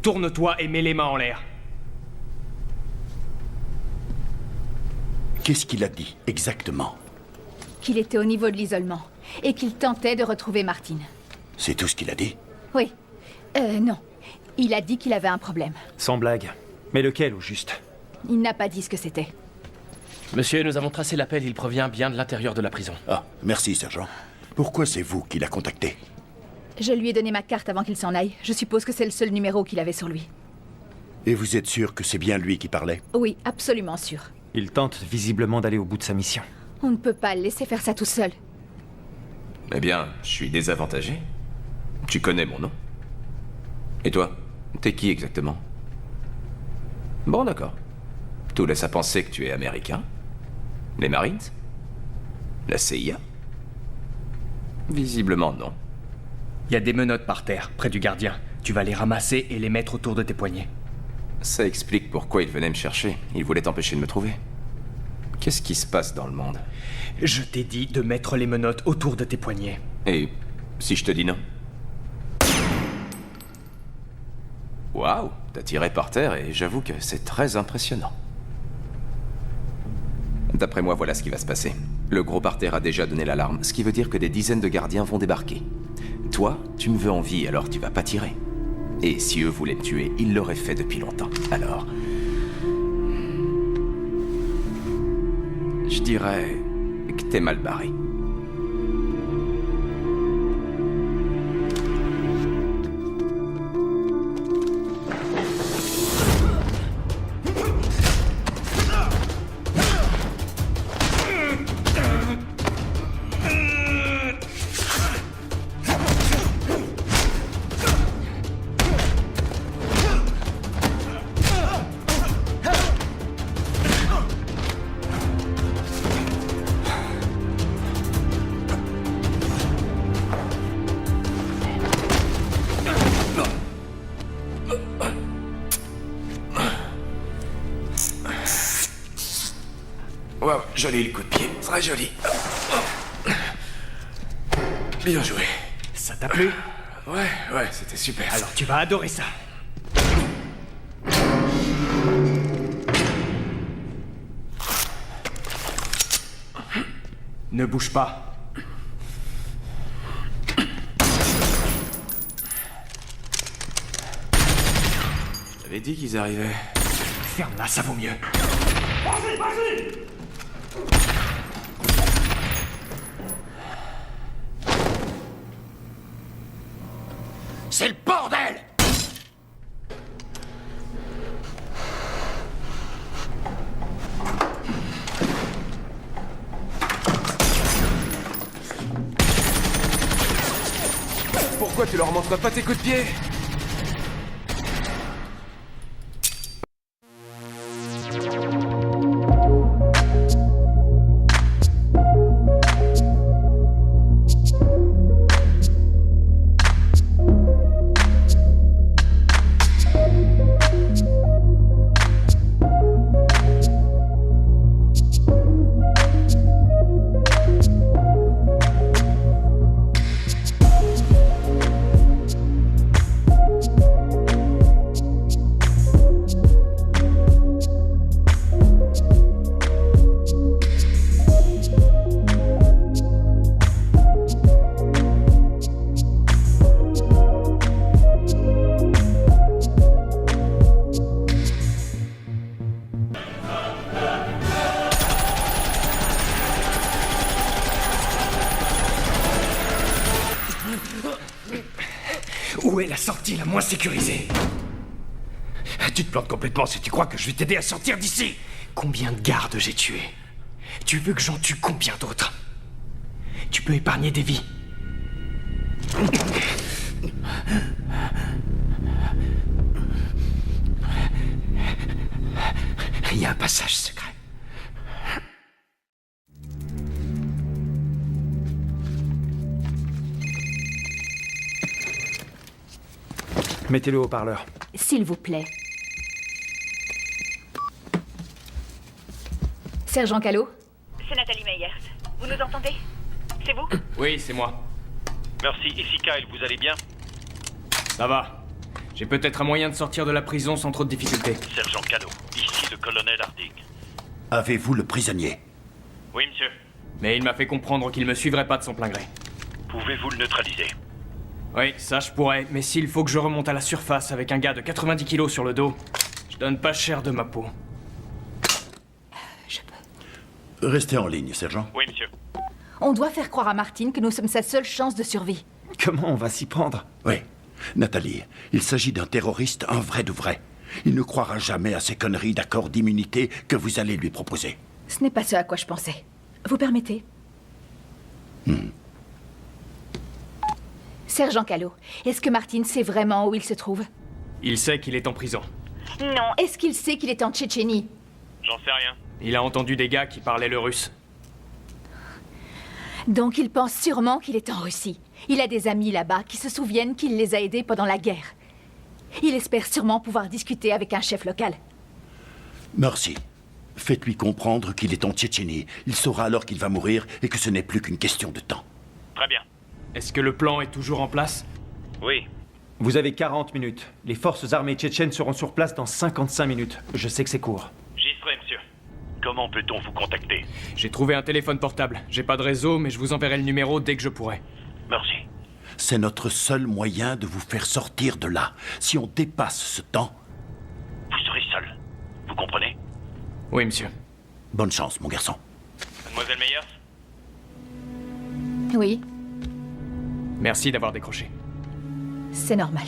Tourne-toi et mets les mains en l'air. Qu'est-ce qu'il a dit, exactement? Qu'il était au niveau de l'isolement et qu'il tentait de retrouver Martine. C'est tout ce qu'il a dit? Oui. Non. Il a dit qu'il avait un problème. Sans blague. Mais lequel, au juste? Il n'a pas dit ce que c'était. Monsieur, nous avons tracé l'appel, il provient bien de l'intérieur de la prison. Ah, merci, sergent. Pourquoi c'est vous qui l'a contacté? Je lui ai donné ma carte avant qu'il s'en aille. Je suppose que c'est le seul numéro qu'il avait sur lui. Et vous êtes sûr que c'est bien lui qui parlait? Oui, absolument sûr. Il tente visiblement d'aller au bout de sa mission. On ne peut pas le laisser faire ça tout seul. Eh bien, je suis désavantagé. Tu connais mon nom. Et toi, t'es qui exactement? Bon, d'accord. Tout laisse à penser que tu es américain. Les Marines? La CIA? Visiblement non. Il y a des menottes par terre, près du gardien. Tu vas les ramasser et les mettre autour de tes poignets. Ça explique pourquoi il venait me chercher. Il voulait t'empêcher de me trouver. Qu'est-ce qui se passe dans le monde? Je t'ai dit de mettre les menottes autour de tes poignets. Et si je te dis non? Waouh, t'as tiré par terre et j'avoue que c'est très impressionnant. D'après moi, voilà ce qui va se passer. Le gros par terre a déjà donné l'alarme, ce qui veut dire que des dizaines de gardiens vont débarquer. Toi, tu me veux en vie, alors tu vas pas tirer. Et si eux voulaient me tuer, ils l'auraient fait depuis longtemps. Alors... je dirais que t'es mal barré. Wow, joli le coup de pied, très joli. Bien joué. Ça t'a plu? Ouais, c'était super. Alors tu vas adorer ça. Ne bouge pas. Je t'avais dit qu'ils arrivaient. Ferme-la, ça vaut mieux. C'est le bordel! Pourquoi tu leur montres pas tes coups de pied? Où est la sortie la moins sécurisée? Tu te plantes complètement si tu crois que je vais t'aider à sortir d'ici. Combien de gardes j'ai tués? Tu veux que j'en tue combien d'autres? Tu peux épargner des vies. Il y a un passage secret. Mettez-le au haut-parleur. S'il vous plaît. Sergent Callot? C'est Nathalie Meyers. Vous nous entendez? C'est vous? Oui, c'est moi. Merci, ici Kyle, vous allez bien? Ça va. J'ai peut-être un moyen de sortir de la prison sans trop de difficultés. Sergent Callot, ici le colonel Harding. Avez-vous le prisonnier? Oui, monsieur. Mais il m'a fait comprendre qu'il me suivrait pas de son plein gré. Pouvez-vous le neutraliser? Oui, ça je pourrais, mais s'il faut que je remonte à la surface avec un gars de 90 kilos sur le dos, je donne pas cher de ma peau. Restez en ligne, sergent. Oui, monsieur. On doit faire croire à Martine que nous sommes sa seule chance de survie. Comment on va s'y prendre? Oui. Nathalie, il s'agit d'un terroriste, un vrai de vrai. Il ne croira jamais à ces conneries d'accord d'immunité que vous allez lui proposer. Ce n'est pas ce à quoi je pensais. Vous permettez? Sergent Callot, est-ce que Martine sait vraiment où il se trouve? Il sait qu'il est en prison. Non. Est-ce qu'il sait qu'il est en Tchétchénie? J'en sais rien. Il a entendu des gars qui parlaient le russe. Donc il pense sûrement qu'il est en Russie. Il a des amis là-bas qui se souviennent qu'il les a aidés pendant la guerre. Il espère sûrement pouvoir discuter avec un chef local. Merci. Faites-lui comprendre qu'il est en Tchétchénie. Il saura alors qu'il va mourir et que ce n'est plus qu'une question de temps. Très bien. Est-ce que le plan est toujours en place? Oui. Vous avez 40 minutes. Les forces armées tchétchènes seront sur place dans 55 minutes. Je sais que c'est court. J'y serai, monsieur. Comment peut-on vous contacter? J'ai trouvé un téléphone portable. J'ai pas de réseau, mais je vous enverrai le numéro dès que je pourrai. Merci. C'est notre seul moyen de vous faire sortir de là. Si on dépasse ce temps... Vous serez seul. Vous comprenez? Oui, monsieur. Bonne chance, mon garçon. Mademoiselle Meyers? Oui, Merci d'avoir décroché. c'est normal.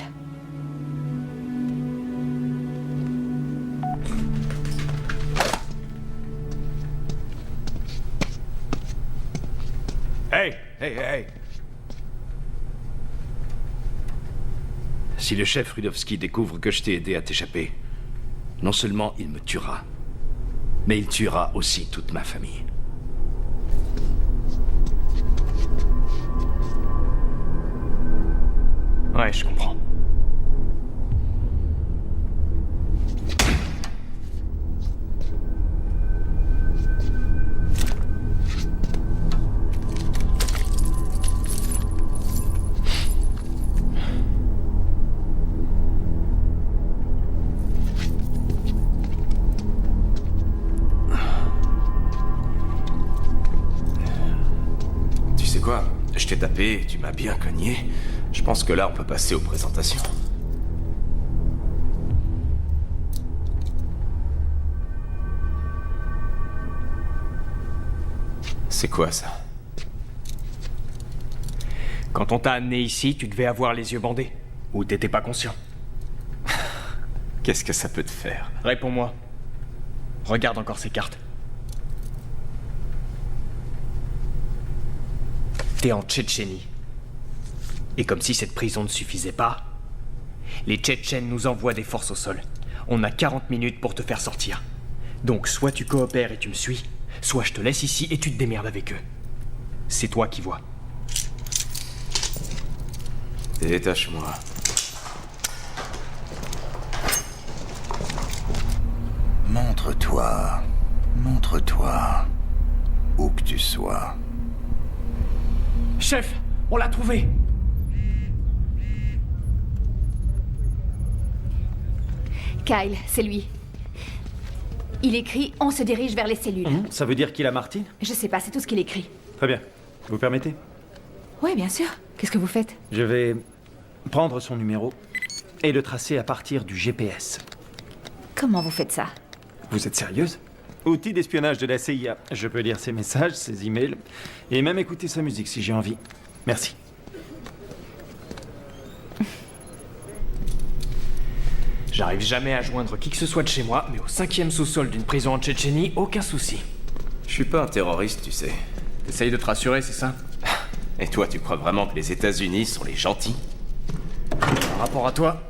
Hey! Hey, hey! Si le chef Rudovski découvre que je t'ai aidé à t'échapper, non seulement il me tuera, mais il tuera aussi toute ma famille. Ouais, je comprends. Tu sais quoi? Je t'ai tapé, tu m'as bien cogné. Je pense que là, on peut passer aux présentations. C'est quoi ça? Quand on t'a amené ici, tu devais avoir les yeux bandés. Ou t'étais pas conscient. Qu'est-ce que ça peut te faire? Réponds-moi. Regarde encore ces cartes. T'es en Tchétchénie. Et comme si cette prison ne suffisait pas, les Tchétchènes nous envoient des forces au sol. On a 40 minutes pour te faire sortir. Donc soit tu coopères et tu me suis, soit je te laisse ici et tu te démerdes avec eux. C'est toi qui vois. Détache-moi. Montre-toi. Montre-toi. Où que tu sois. Chef, on l'a trouvé! Kyle, c'est lui. Il écrit « On se dirige vers les cellules ». Ça veut dire qu'il a Martine? Je sais pas, c'est tout ce qu'il écrit. Très bien. Vous permettez? Oui, bien sûr. Qu'est-ce que vous faites? Je vais prendre son numéro et le tracer à partir du GPS. Comment vous faites ça? Vous êtes sérieuse? Outil d'espionnage de la CIA. Je peux lire ses messages, ses emails, et même écouter sa musique si j'ai envie. Merci. J'arrive jamais à joindre qui que ce soit de chez moi, mais au 5e sous-sol d'une prison en Tchétchénie, aucun souci. Je suis pas un terroriste, tu sais. T'essayes de te rassurer, c'est ça? Et toi, tu crois vraiment que les États-Unis sont les gentils? Par rapport à toi,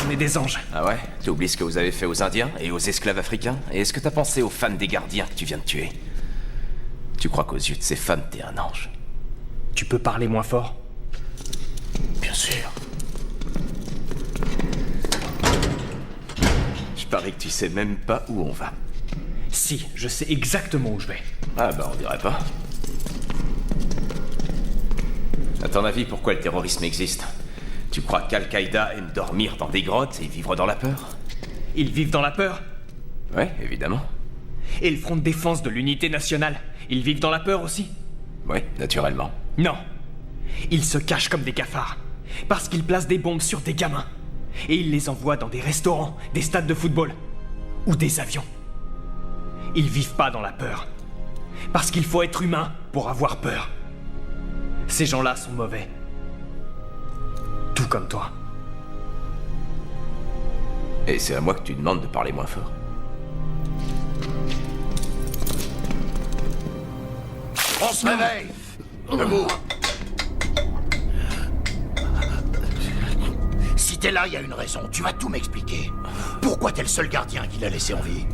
on est des anges. Ah ouais? Tu oublies ce que vous avez fait aux Indiens et aux esclaves africains? Et est-ce que t'as pensé aux fans des gardiens que tu viens de tuer? Tu crois qu'aux yeux de ces fans, t'es un ange? Tu peux parler moins fort? Bien sûr. paraît que tu sais même pas où on va. Si, je sais exactement où je vais. Ah bah on dirait pas. À ton avis, pourquoi le terrorisme existe? Tu crois qu'Al-Qaïda aime dormir dans des grottes et vivre dans la peur? Ils vivent dans la peur? Ouais, évidemment. Et le Front de défense de l'unité nationale, ils vivent dans la peur aussi? Ouais, naturellement. Non. Ils se cachent comme des cafards. Parce qu'ils placent des bombes sur des gamins. Et ils les envoient dans des restaurants, des stades de football. Ou des avions. Ils vivent pas dans la peur. Parce qu'il faut être humain pour avoir peur. Ces gens-là sont mauvais. Tout comme toi. Et c'est à moi que tu demandes de parler moins fort. On se réveille! Debout! Si t'es là, il y a une raison. Tu vas tout m'expliquer. Pourquoi t'es le seul gardien qui l'a laissé en vie?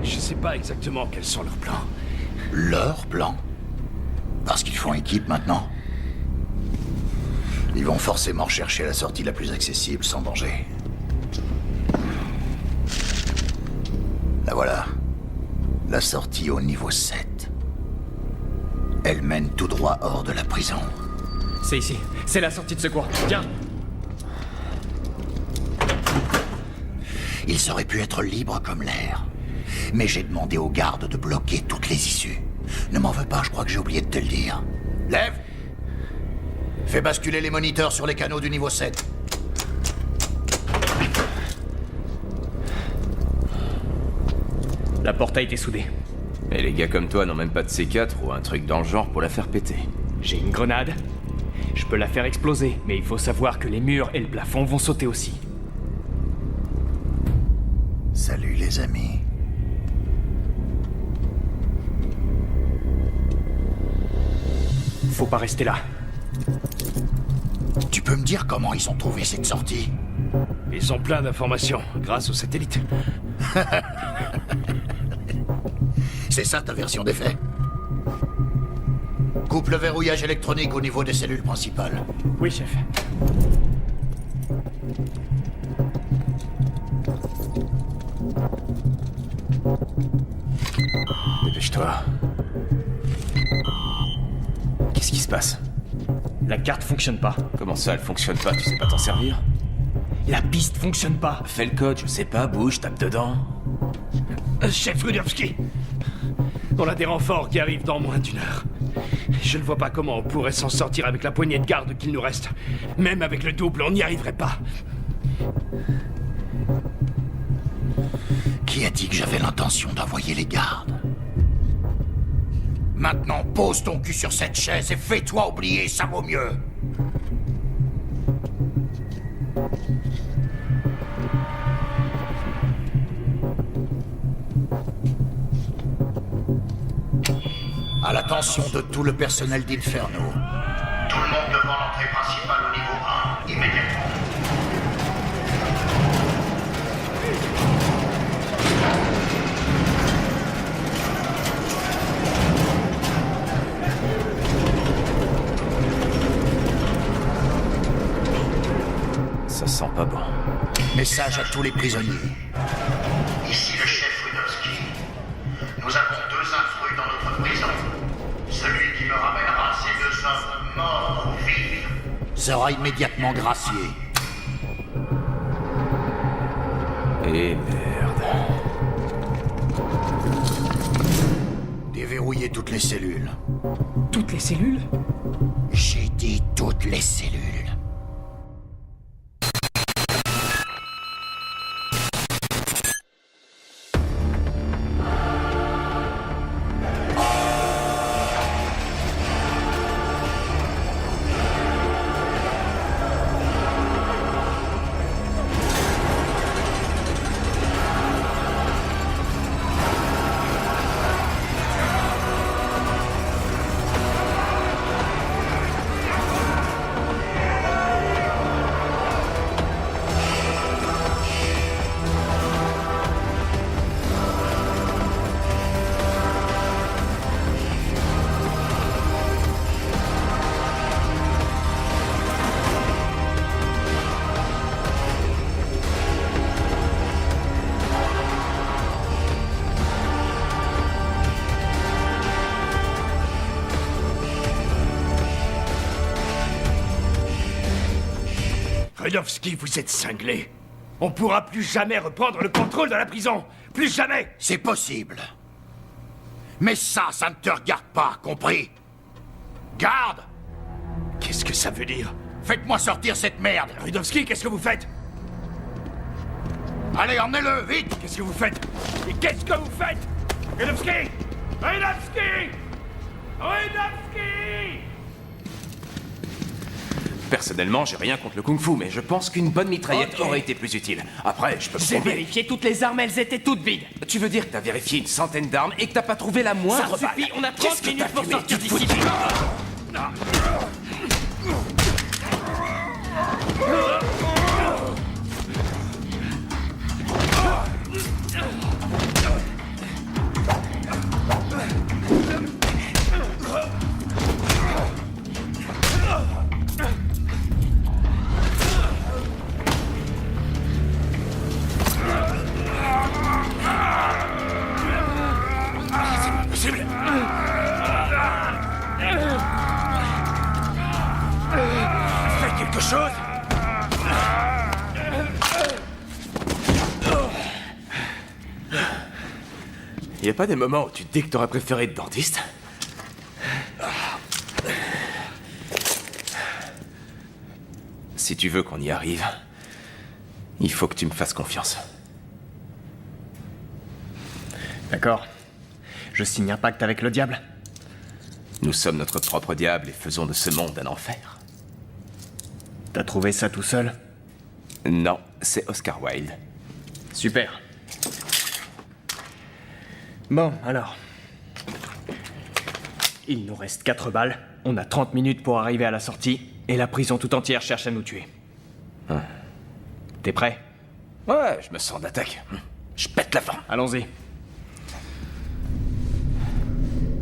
Je sais pas exactement quels sont leurs plans. Leurs plans? Parce qu'ils font équipe maintenant. Ils vont forcément chercher la sortie la plus accessible, sans danger. La voilà. La sortie au niveau 7. Elle mène tout droit hors de la prison. C'est ici. C'est la sortie de secours. Tiens. Ils auraient pu être libres comme l'air. Mais j'ai demandé aux gardes de bloquer toutes les issues. Ne m'en veux pas, je crois que j'ai oublié de te le dire. Lève! Fais basculer les moniteurs sur les canaux du niveau 7. La porte a été soudée. Mais les gars comme toi n'ont même pas de C4 ou un truc dans le genre pour la faire péter. J'ai une grenade. Je peux la faire exploser, mais il faut savoir que les murs et le plafond vont sauter aussi. Salut les amis. Faut pas rester là. Tu peux me dire comment ils ont trouvé cette sortie? Ils ont plein d'informations, grâce aux satellites. C'est ça ta version des faits? Coupe le verrouillage électronique au niveau des cellules principales. Oui, chef. Dépêche-toi. Qu'est-ce qui se passe? La carte fonctionne pas. Comment ça, elle fonctionne pas? Tu sais pas t'en servir? La piste fonctionne pas. Fais le code, je sais pas, bouge, tape dedans. Chef Ruderski, on a des renforts qui arrivent dans moins d'1 heure. Je ne vois pas comment on pourrait s'en sortir avec la poignée de garde qu'il nous reste. Même avec le double, on n'y arriverait pas. Qui a dit que j'avais l'intention d'envoyer les gardes? Maintenant, pose ton cul sur cette chaise et fais-toi oublier, ça vaut mieux. À l'attention de tout le personnel d'Inferno. Tout le monde devant l'entrée principale au niveau 1, immédiatement. Ça sent pas bon. Message à tous les prisonniers. Ici le chef Rudowski. Nous avons 2 intrus dans notre prison. Celui qui me ramènera ces 2 hommes morts ou vifs sera immédiatement gracié. Et merde. Déverrouillez toutes les cellules. Toutes les cellules? J'ai dit toutes les cellules. Rudowski, vous êtes cinglé. On pourra plus jamais reprendre le contrôle de la prison. Plus jamais. C'est possible. Mais ça ne te regarde pas, compris? Garde! Qu'est-ce que ça veut dire? Faites-moi sortir cette merde! Rudowski, qu'est-ce que vous faites? Allez, emmenez-le, vite! Qu'est-ce que vous faites? Et qu'est-ce que vous faites? Rudowski! Rudowski! Rudowski! Personnellement, j'ai rien contre le kung-fu, mais je pense qu'une bonne mitraillette aurait été plus utile. Après, je peux J'ai prouver. vérifié toutes les armes, elles étaient toutes vides. Tu veux dire que t'as vérifié une centaine d'armes et que t'as pas trouvé la moindre Ça suffit, balle? on a 30 Qu'est-ce que minutes t'as pour fumé? sortir Tu te d'ici. fous Possible. Faites quelque chose. Y a pas des moments où tu te dis que t'aurais préféré être dentiste? Si tu veux qu'on y arrive, il faut que tu me fasses confiance. D'accord. Je signe un pacte avec le diable. Nous sommes notre propre diable et faisons de ce monde un enfer. T'as trouvé ça tout seul? Non, c'est Oscar Wilde. Super. Bon, alors. Il nous reste 4 balles, on a 30 minutes pour arriver à la sortie, et la prison tout entière cherche à nous tuer. T'es prêt? Ouais, je me sens d'attaque. Je pète la forme. Allons-y.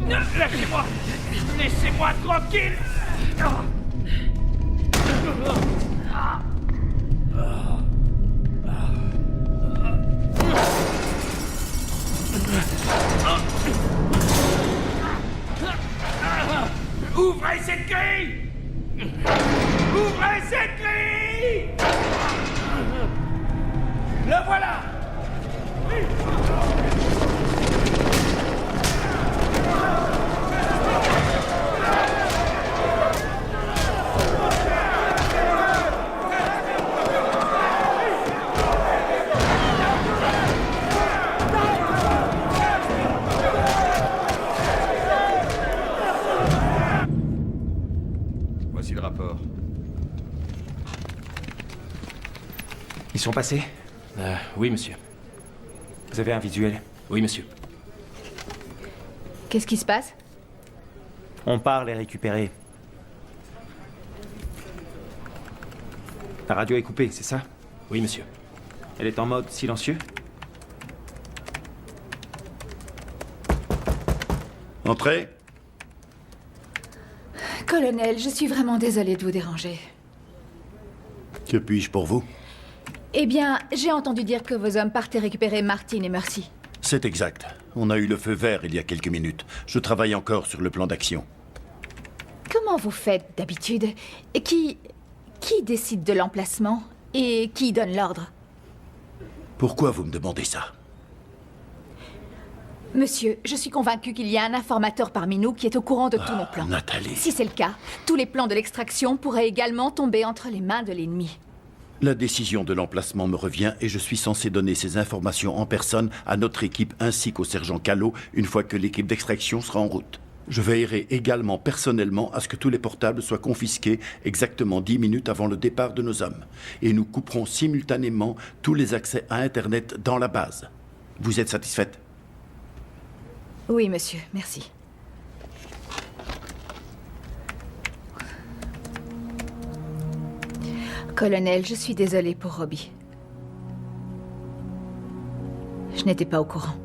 Lâchez-moi. Laissez-moi tranquille. Ouvrez cette grille! Ouvrez cette grille! Le voilà! Voici le rapport. Ils sont passés? Oui, monsieur. Vous avez un visuel? Oui, monsieur. Qu'est-ce qui se passe? On part les récupérer. La radio est coupée, c'est ça? Oui, monsieur. Elle est en mode silencieux? Entrez. Colonel, je suis vraiment désolée de vous déranger. Que puis-je pour vous? Eh bien, j'ai entendu dire que vos hommes partaient récupérer Martin et Mercy. C'est exact. On a eu le feu vert il y a quelques minutes. Je travaille encore sur le plan d'action. Comment vous faites d'habitude? Et qui décide de l'emplacement? Et qui donne l'ordre? Pourquoi vous me demandez ça? Monsieur, je suis convaincue qu'il y a un informateur parmi nous qui est au courant de tous nos plans. Nathalie. Si c'est le cas, tous les plans de l'extraction pourraient également tomber entre les mains de l'ennemi. La décision de l'emplacement me revient et je suis censé donner ces informations en personne à notre équipe ainsi qu'au sergent Callot une fois que l'équipe d'extraction sera en route. Je veillerai également personnellement à ce que tous les portables soient confisqués exactement 10 minutes avant le départ de nos hommes. Et nous couperons simultanément tous les accès à Internet dans la base. Vous êtes satisfaite? Oui, monsieur, merci. Colonel, je suis désolée pour Robbie. Je n'étais pas au courant.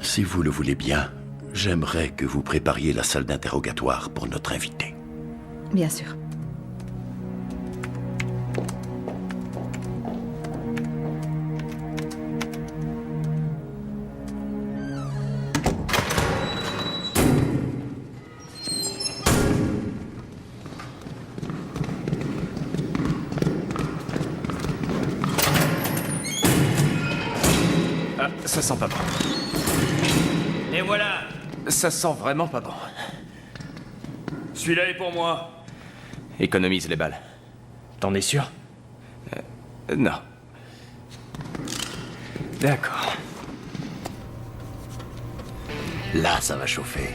Si vous le voulez bien, j'aimerais que vous prépariez la salle d'interrogatoire pour notre invité. Bien sûr. Ça sent pas bon. Et voilà. Ça sent vraiment pas bon. Celui-là est pour moi. Économise les balles. T'en es sûr? Non. D'accord. Là, ça va chauffer.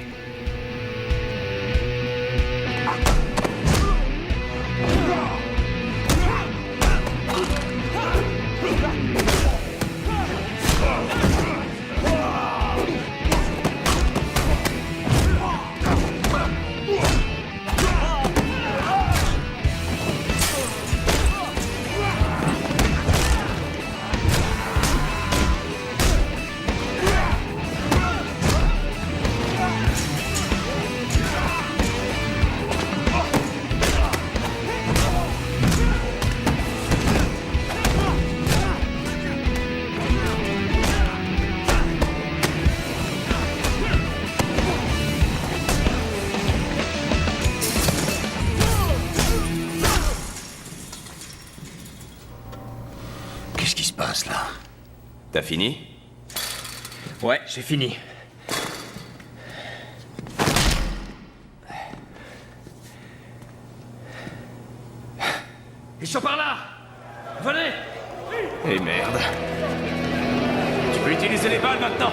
Qu'est-ce qui se passe là? T'as fini? Ouais, j'ai fini. Ils sont par là. Venez. Eh merde. Tu peux utiliser les balles maintenant.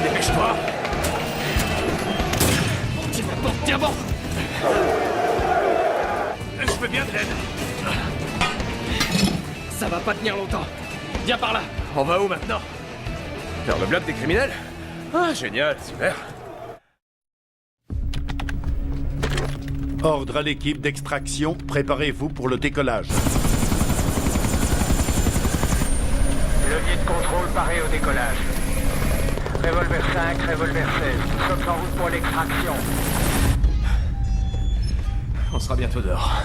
Dépêche-toi. Tiens bon. Je veux bien de l'aide. Ça va pas tenir longtemps. Viens par là. On va où maintenant? Vers le bloc des criminels? Ah, génial, super. Ordre à l'équipe d'extraction, préparez-vous pour le décollage. Levier de contrôle paré au décollage. Revolver 5, revolver 16. Nous sommes en route pour l'extraction. On sera bientôt dehors.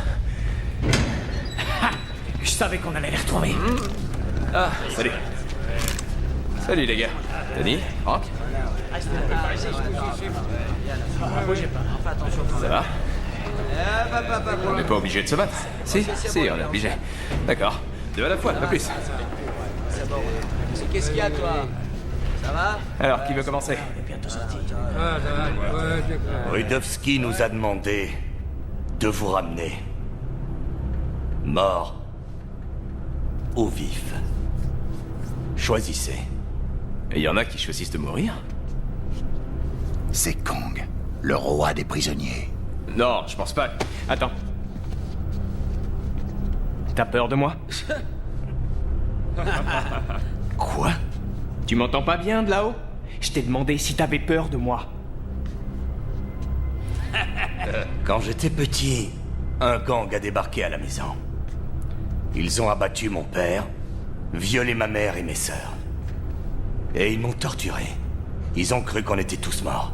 Je savais qu'on allait les retrouver. Ah, salut. Salut les gars. Denis, Franck. Ça va? On n'est pas obligé de se battre. Si, on est obligé. D'accord. Deux à la fois, pas plus. Qu'est-ce qu'il y a, toi? Ça va? Alors, qui veut commencer? Rudowski nous a demandé de vous ramener. Mort ou vif. Choisissez. Et il y en a qui choisissent de mourir? C'est Kang, le roi des prisonniers. Non, je pense pas. Attends. T'as peur de moi? Quoi? Tu m'entends pas bien de là-haut? Je t'ai demandé si t'avais peur de moi. Quand j'étais petit, un gang a débarqué à la maison. Ils ont abattu mon père, violé ma mère et mes sœurs. Et ils m'ont torturé. Ils ont cru qu'on était tous morts.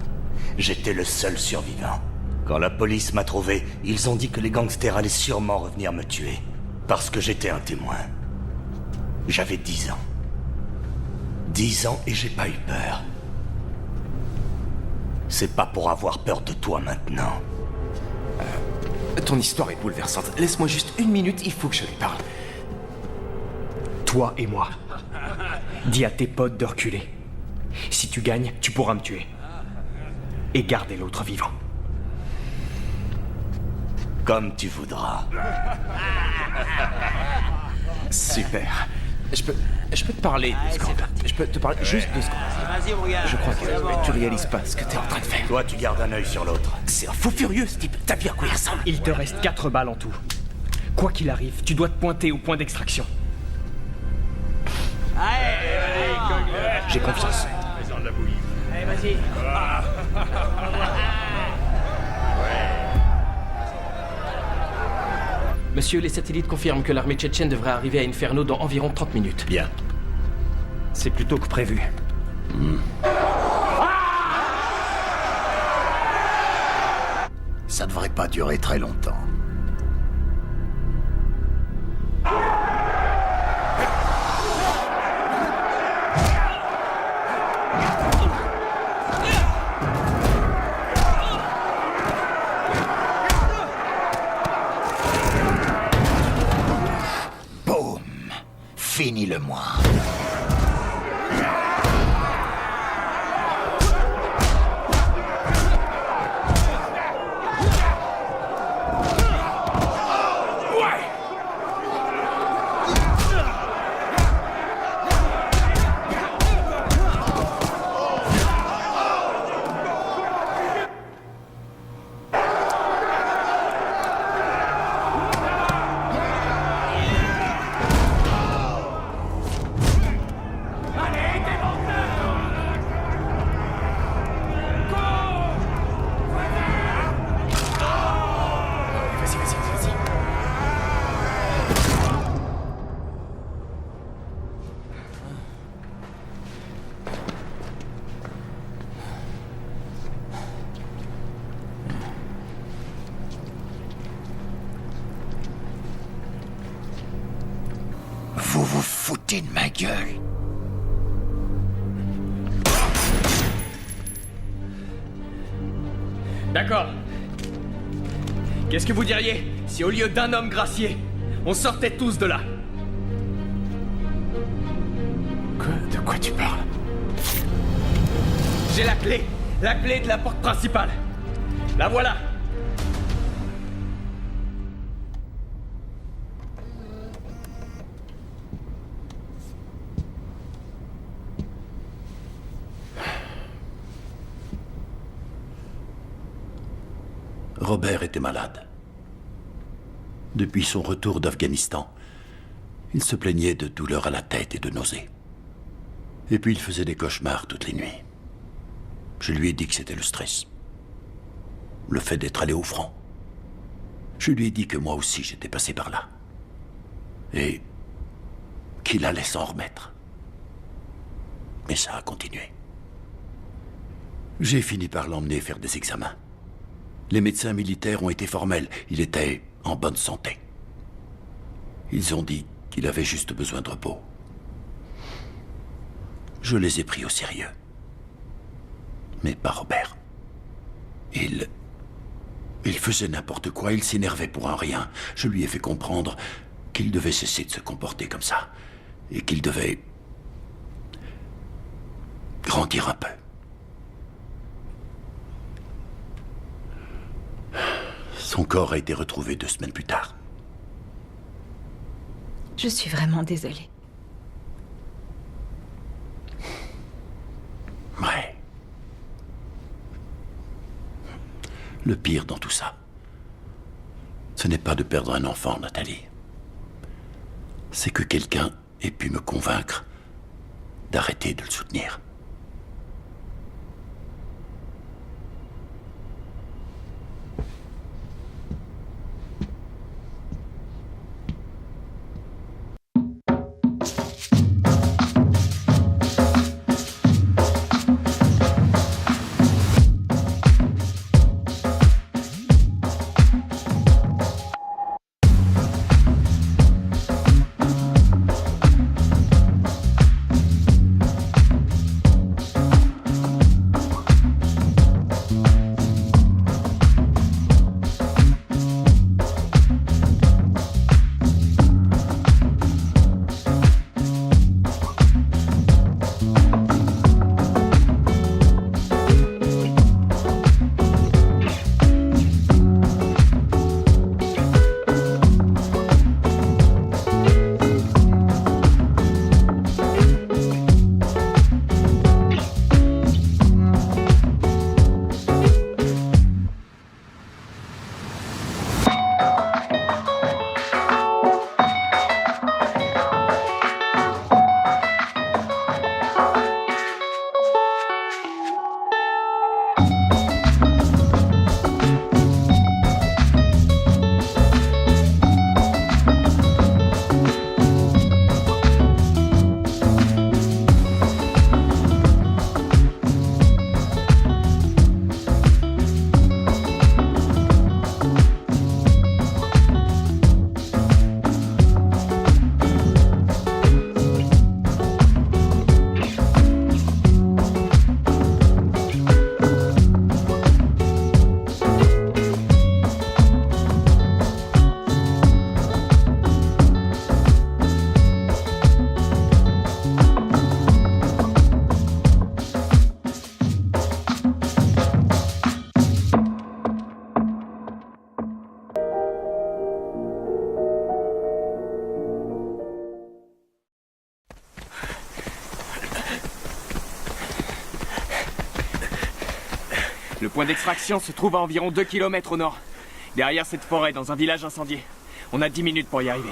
J'étais le seul survivant. Quand la police m'a trouvé, ils ont dit que les gangsters allaient sûrement revenir me tuer. Parce que j'étais un témoin. J'avais 10 ans. 10 ans et j'ai pas eu peur. C'est pas pour avoir peur de toi maintenant. Ton histoire est bouleversante. Laisse-moi juste une minute, il faut que je lui parle. Toi et moi. Dis à tes potes de reculer. Si tu gagnes, tu pourras me tuer. Et garder l'autre vivant. Comme tu voudras. Super. Je peux te parler 2 secondes. Je peux te parler juste 2 secondes. Vas-y, mon gars. Je crois que tu réalises pas ce que t'es en train de faire. Toi, tu gardes un œil sur l'autre. C'est un fou furieux, ce type. T'as vu à quoi il ressemble? Il te reste 4 balles en tout. Quoi qu'il arrive, tu dois te pointer au point d'extraction. J'ai confiance. Allez, vas-y. Monsieur, les satellites confirment que l'armée tchétchène devrait arriver à Inferno dans environ 30 minutes. Bien. C'est plus tôt que prévu. Ça devrait pas durer très longtemps. moi. Vous vous foutez de ma gueule. D'accord. Qu'est-ce que vous diriez si au lieu d'un homme gracié, on sortait tous de là? De quoi tu parles? J'ai la clé de la porte principale. La voilà. Robert était malade. Depuis son retour d'Afghanistan, il se plaignait de douleurs à la tête et de nausées. Et puis il faisait des cauchemars toutes les nuits. Je lui ai dit que c'était le stress. Le fait d'être allé au front. Je lui ai dit que moi aussi j'étais passé par là. Et qu'il allait s'en remettre. Mais ça a continué. J'ai fini par l'emmener faire des examens. Les médecins militaires ont été formels. Il était en bonne santé. Ils ont dit qu'il avait juste besoin de repos. Je les ai pris au sérieux. Mais pas Robert. Il faisait n'importe quoi, il s'énervait pour un rien. Je lui ai fait comprendre qu'il devait cesser de se comporter comme ça. Et qu'il devait grandir un peu. Son corps a été retrouvé 2 semaines plus tard. Je suis vraiment désolée. Ouais. Le pire dans tout ça, ce n'est pas de perdre un enfant, Nathalie. C'est que quelqu'un ait pu me convaincre d'arrêter de le soutenir. point d'extraction se trouve à environ 2 km au nord. Derrière cette forêt, dans un village incendié. On a 10 minutes pour y arriver.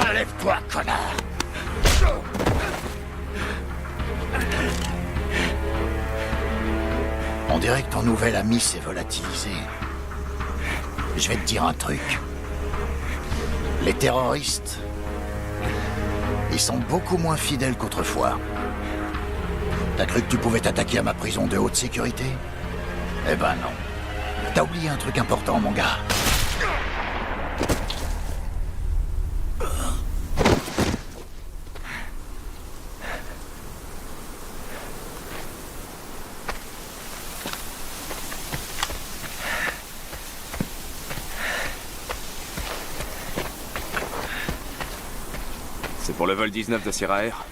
Enlève-toi, connard! On dirait que ton nouvel ami s'est volatilisé. Je vais te dire un truc. Les terroristes, ils sont beaucoup moins fidèles qu'autrefois. T'as cru que tu pouvais t'attaquer à ma prison de haute sécurité? Eh ben non. T'as oublié un truc important, mon gars. C'est pour le vol 19 de Sierra Air.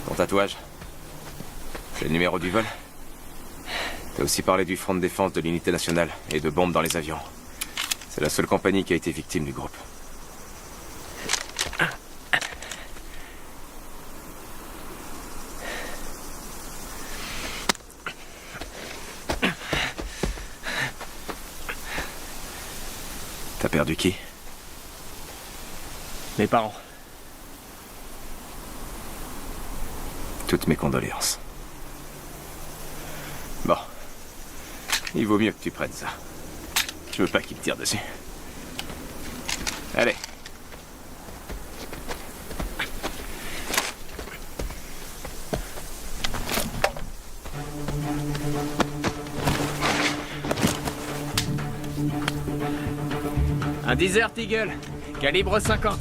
Ton tatouage. C'est le numéro du vol. T'as aussi parlé du front de défense de l'unité nationale et de bombes dans les avions. C'est la seule compagnie qui a été victime du groupe. T'as perdu qui? Mes parents. Toutes mes condoléances. Bon. Il vaut mieux que tu prennes ça. Je veux pas qu'il me tire dessus. Allez. Un Desert Eagle, calibre 50.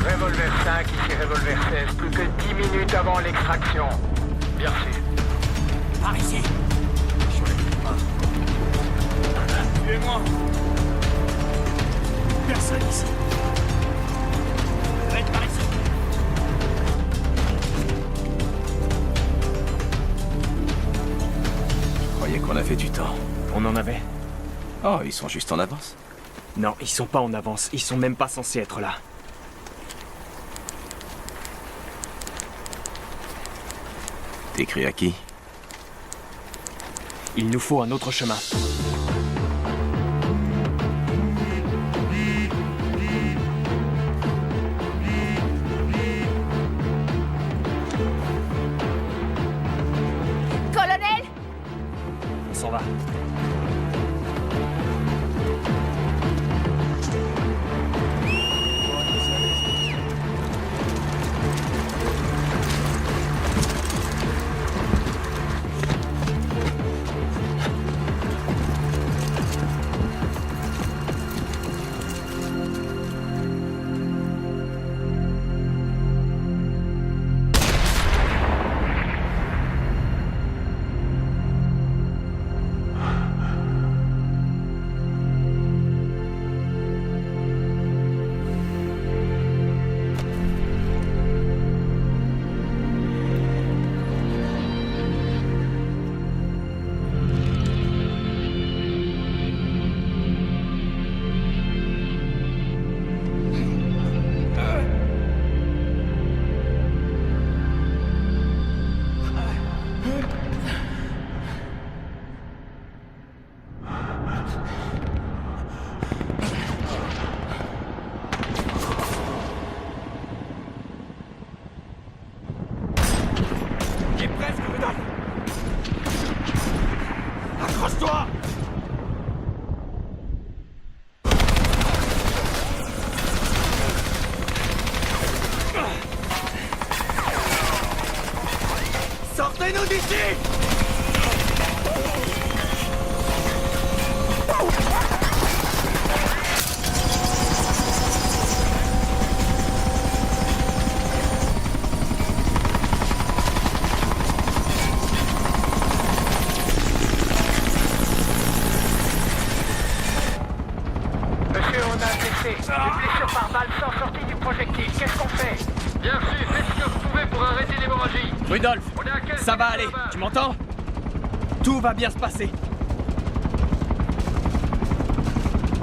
Revolver 5, ici Revolver 16, plus que 10 minutes avant l'extraction. Bien reçu. Par ici. Suivez-moi. Personne ici. Ça va être par ici. Je croyais qu'on avait du temps. On en avait. Oh, ils sont juste en avance. Non, ils sont pas en avance. Ils sont même pas censés être là. T'écris à qui? Il nous faut un autre chemin. Colonel! On s'en va. Ici! Monsieur, on a un blessé. Une blessure par balle sans sortie du projectile. Qu'est-ce qu'on fait? Bien reçu, faites ce que vous pouvez pour arrêter l'hémorragie. Rudolf, ça va aller, tu m'entends? Tout va bien se passer.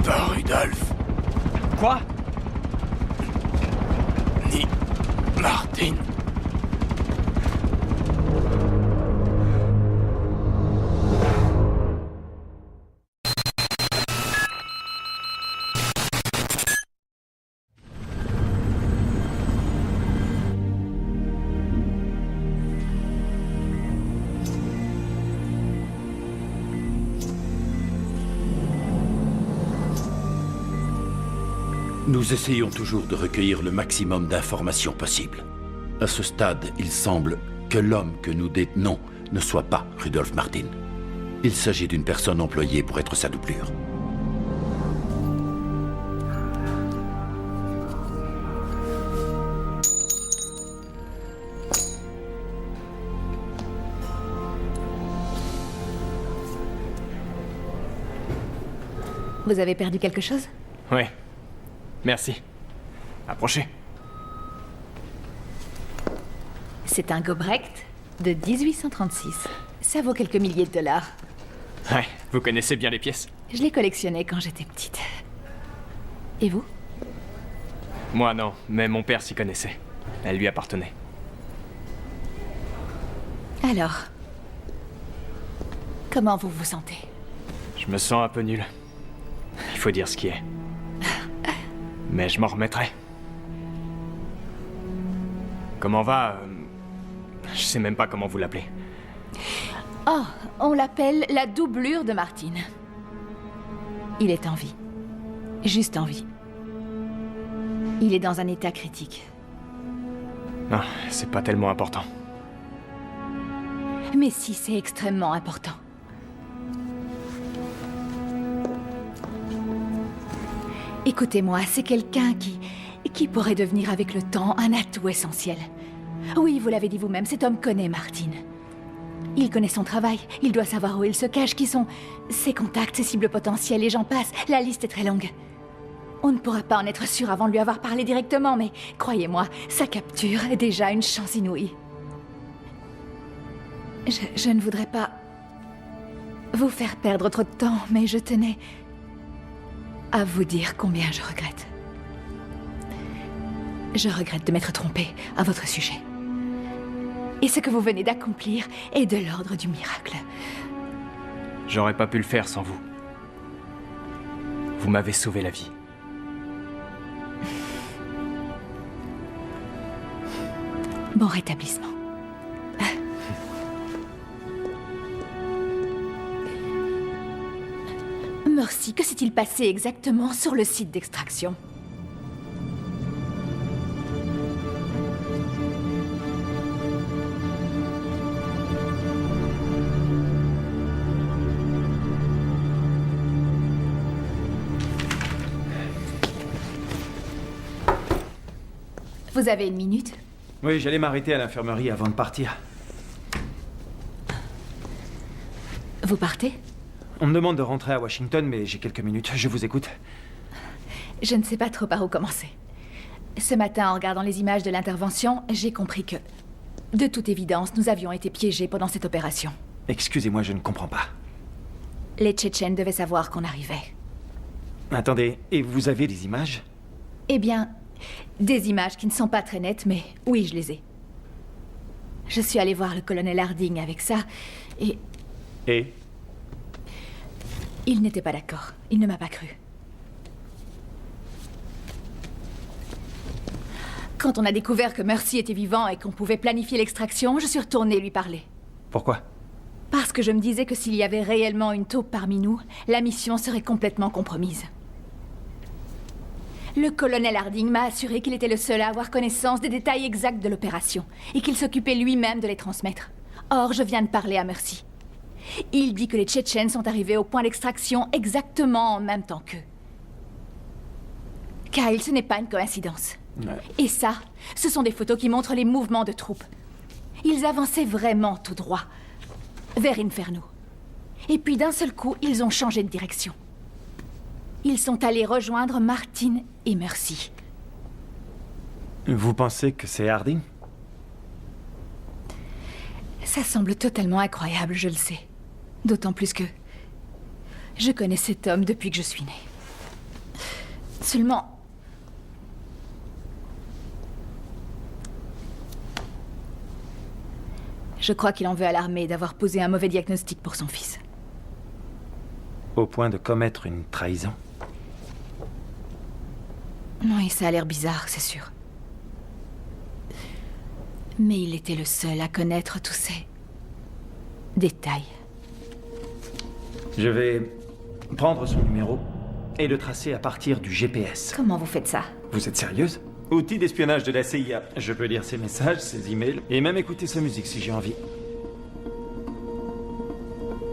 Pas Rudolf. Quoi? Ni Martin. Nous essayons toujours de recueillir le maximum d'informations possibles. À ce stade, il semble que l'homme que nous détenons ne soit pas Rudolf Martin. Il s'agit d'une personne employée pour être sa doublure. Vous avez perdu quelque chose? Oui. Merci. Approchez. C'est un Gobrecht de 1836. Ça vaut quelques milliers de dollars. Ouais, vous connaissez bien les pièces. Je les collectionnais quand j'étais petite. Et vous? Moi non, mais mon père s'y connaissait. Elle lui appartenait. Alors, comment vous vous sentez? Je me sens un peu nul. Il faut dire ce qui est. Mais je m'en remettrai. Comment va je sais même pas comment vous l'appelez. Oh, on l'appelle la doublure de Martin. Il est en vie. Juste en vie. Il est dans un état critique. Non, c'est pas tellement important. Mais si, c'est extrêmement important. Écoutez-moi, c'est quelqu'un qui pourrait devenir avec le temps un atout essentiel. Oui, vous l'avez dit vous-même, cet homme connaît Martin. Il connaît son travail, il doit savoir où il se cache, qui sont ses contacts, ses cibles potentielles, et j'en passe. La liste est très longue. On ne pourra pas en être sûr avant de lui avoir parlé directement, mais croyez-moi, sa capture est déjà une chance inouïe. Je ne voudrais pas vous faire perdre trop de temps, mais je tenais à vous dire combien je regrette. Je regrette de m'être trompée à votre sujet. Et ce que vous venez d'accomplir est de l'ordre du miracle. J'aurais pas pu le faire sans vous. Vous m'avez sauvé la vie. Bon rétablissement. Mercy, que s'est-il passé exactement sur le site d'extraction? Vous avez une minute? Oui, j'allais m'arrêter à l'infirmerie avant de partir. Vous partez? On me demande de rentrer à Washington, mais j'ai quelques minutes. Je vous écoute. Je ne sais pas trop par où commencer. Ce matin, en regardant les images de l'intervention, j'ai compris que, de toute évidence, nous avions été piégés pendant cette opération. Excusez-moi, je ne comprends pas. Les Tchétchènes devaient savoir qu'on arrivait. Attendez, et vous avez des images? Eh bien, des images qui ne sont pas très nettes, mais oui, je les ai. Je suis allée voir le colonel Harding avec ça, et... Et? Il n'était pas d'accord. Il ne m'a pas cru. Quand on a découvert que Mercy était vivant et qu'on pouvait planifier l'extraction, je suis retournée lui parler. Pourquoi? Parce que je me disais que s'il y avait réellement une taupe parmi nous, la mission serait complètement compromise. Le colonel Harding m'a assuré qu'il était le seul à avoir connaissance des détails exacts de l'opération et qu'il s'occupait lui-même de les transmettre. Or, je viens de parler à Mercy. Il dit que les Tchétchènes sont arrivés au point d'extraction exactement en même temps qu'eux. Kyle, ce n'est pas une coïncidence. Ouais. Et ça, ce sont des photos qui montrent les mouvements de troupes. Ils avançaient vraiment tout droit, vers Inferno. Et puis d'un seul coup, ils ont changé de direction. Ils sont allés rejoindre Martin et Mercy. Vous pensez que c'est Harding? Ça semble totalement incroyable, je le sais. D'autant plus que je connais cet homme depuis que je suis née. Seulement... je crois qu'il en veut à l'armée d'avoir posé un mauvais diagnostic pour son fils. Au point de commettre une trahison? Oui, ça a l'air bizarre, c'est sûr. Mais il était le seul à connaître tous ces détails. Je vais prendre son numéro et le tracer à partir du GPS. Comment vous faites ça? Vous êtes sérieuse? Outil d'espionnage de la CIA. Je peux lire ses messages, ses emails, et même écouter sa musique si j'ai envie.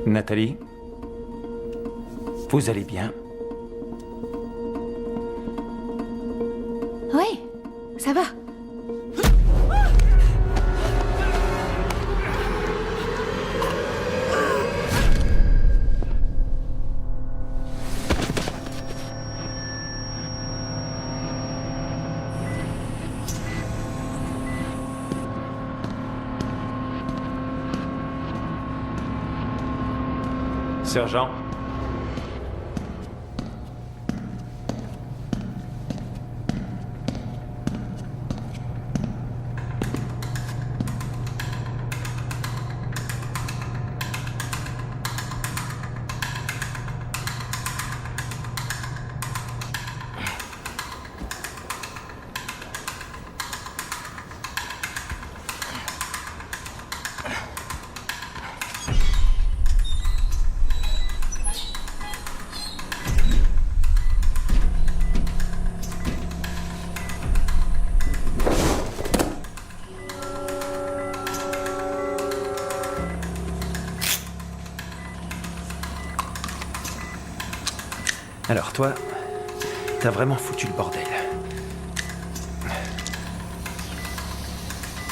Nathalie? Vous allez bien? Oui, ça va. Sergent? Alors toi, t'as vraiment foutu le bordel.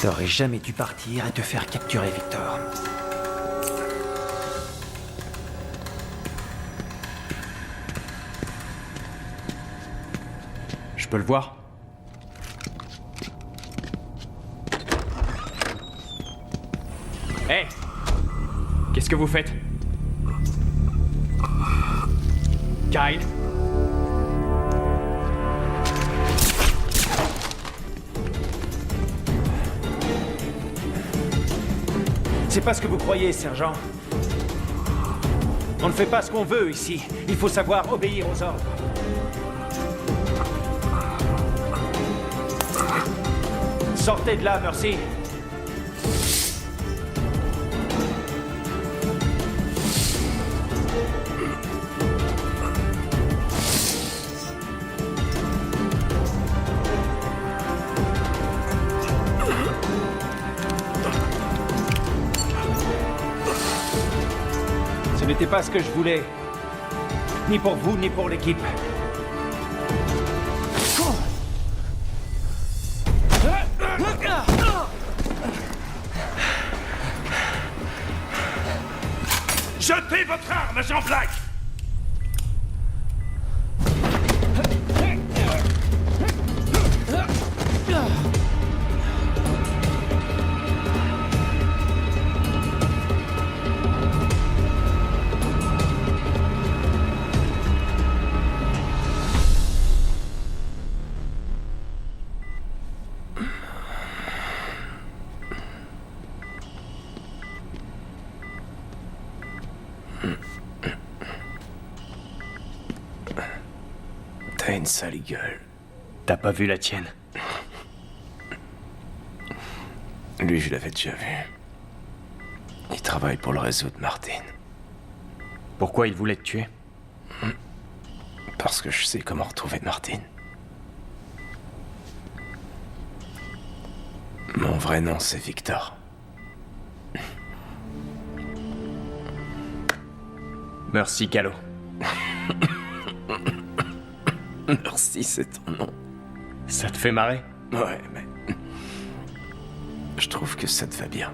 T'aurais jamais dû partir et te faire capturer, Victor. Je peux le voir? Hé! Qu'est-ce que vous faites? Kyle? C'est pas ce que vous croyez, sergent. On ne fait pas ce qu'on veut ici. Il faut savoir obéir aux ordres. Sortez de là, Mercy. Ce n'était pas ce que je voulais. Ni pour vous, ni pour l'équipe. Jetez votre arme, Jean Black! T'as une sale gueule. T'as pas vu la tienne? Lui, je l'avais déjà vu. Il travaille pour le réseau de Martin. Pourquoi il voulait te tuer? Parce que je sais comment retrouver Martin. Mon vrai nom, c'est Victor. Merci, Calo. Merci, c'est ton nom. Ça te fait marrer? Ouais, mais... je trouve que ça te va bien.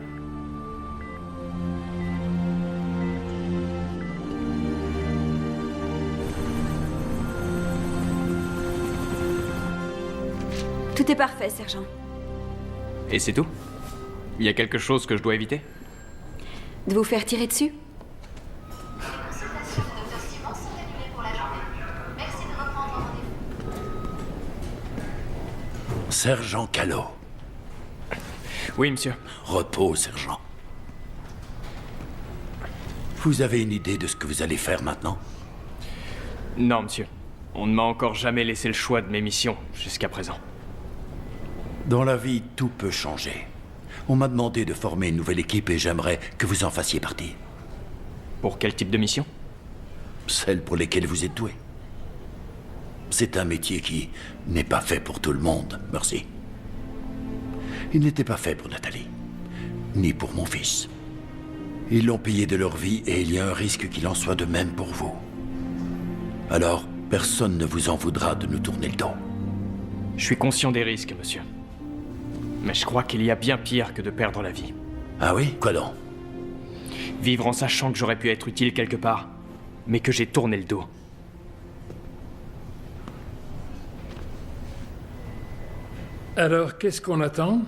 Tout est parfait, sergent. Et c'est tout? Il y a quelque chose que je dois éviter? De vous faire tirer dessus? Sergent Calo. Oui, monsieur. Repos, sergent. Vous avez une idée de ce que vous allez faire maintenant? Non, monsieur. On ne m'a encore jamais laissé le choix de mes missions jusqu'à présent. Dans la vie, tout peut changer. On m'a demandé de former une nouvelle équipe et j'aimerais que vous en fassiez partie. Pour quel type de mission? Celles pour lesquelles vous êtes doué. C'est un métier qui n'est pas fait pour tout le monde, merci. Il n'était pas fait pour Nathalie, ni pour mon fils. Ils l'ont payé de leur vie et il y a un risque qu'il en soit de même pour vous. Alors, personne ne vous en voudra de nous tourner le dos. Je suis conscient des risques, monsieur. Mais je crois qu'il y a bien pire que de perdre la vie. Ah oui? Quoi donc? Vivre en sachant que j'aurais pu être utile quelque part, mais que j'ai tourné le dos. Alors, qu'est-ce qu'on attend?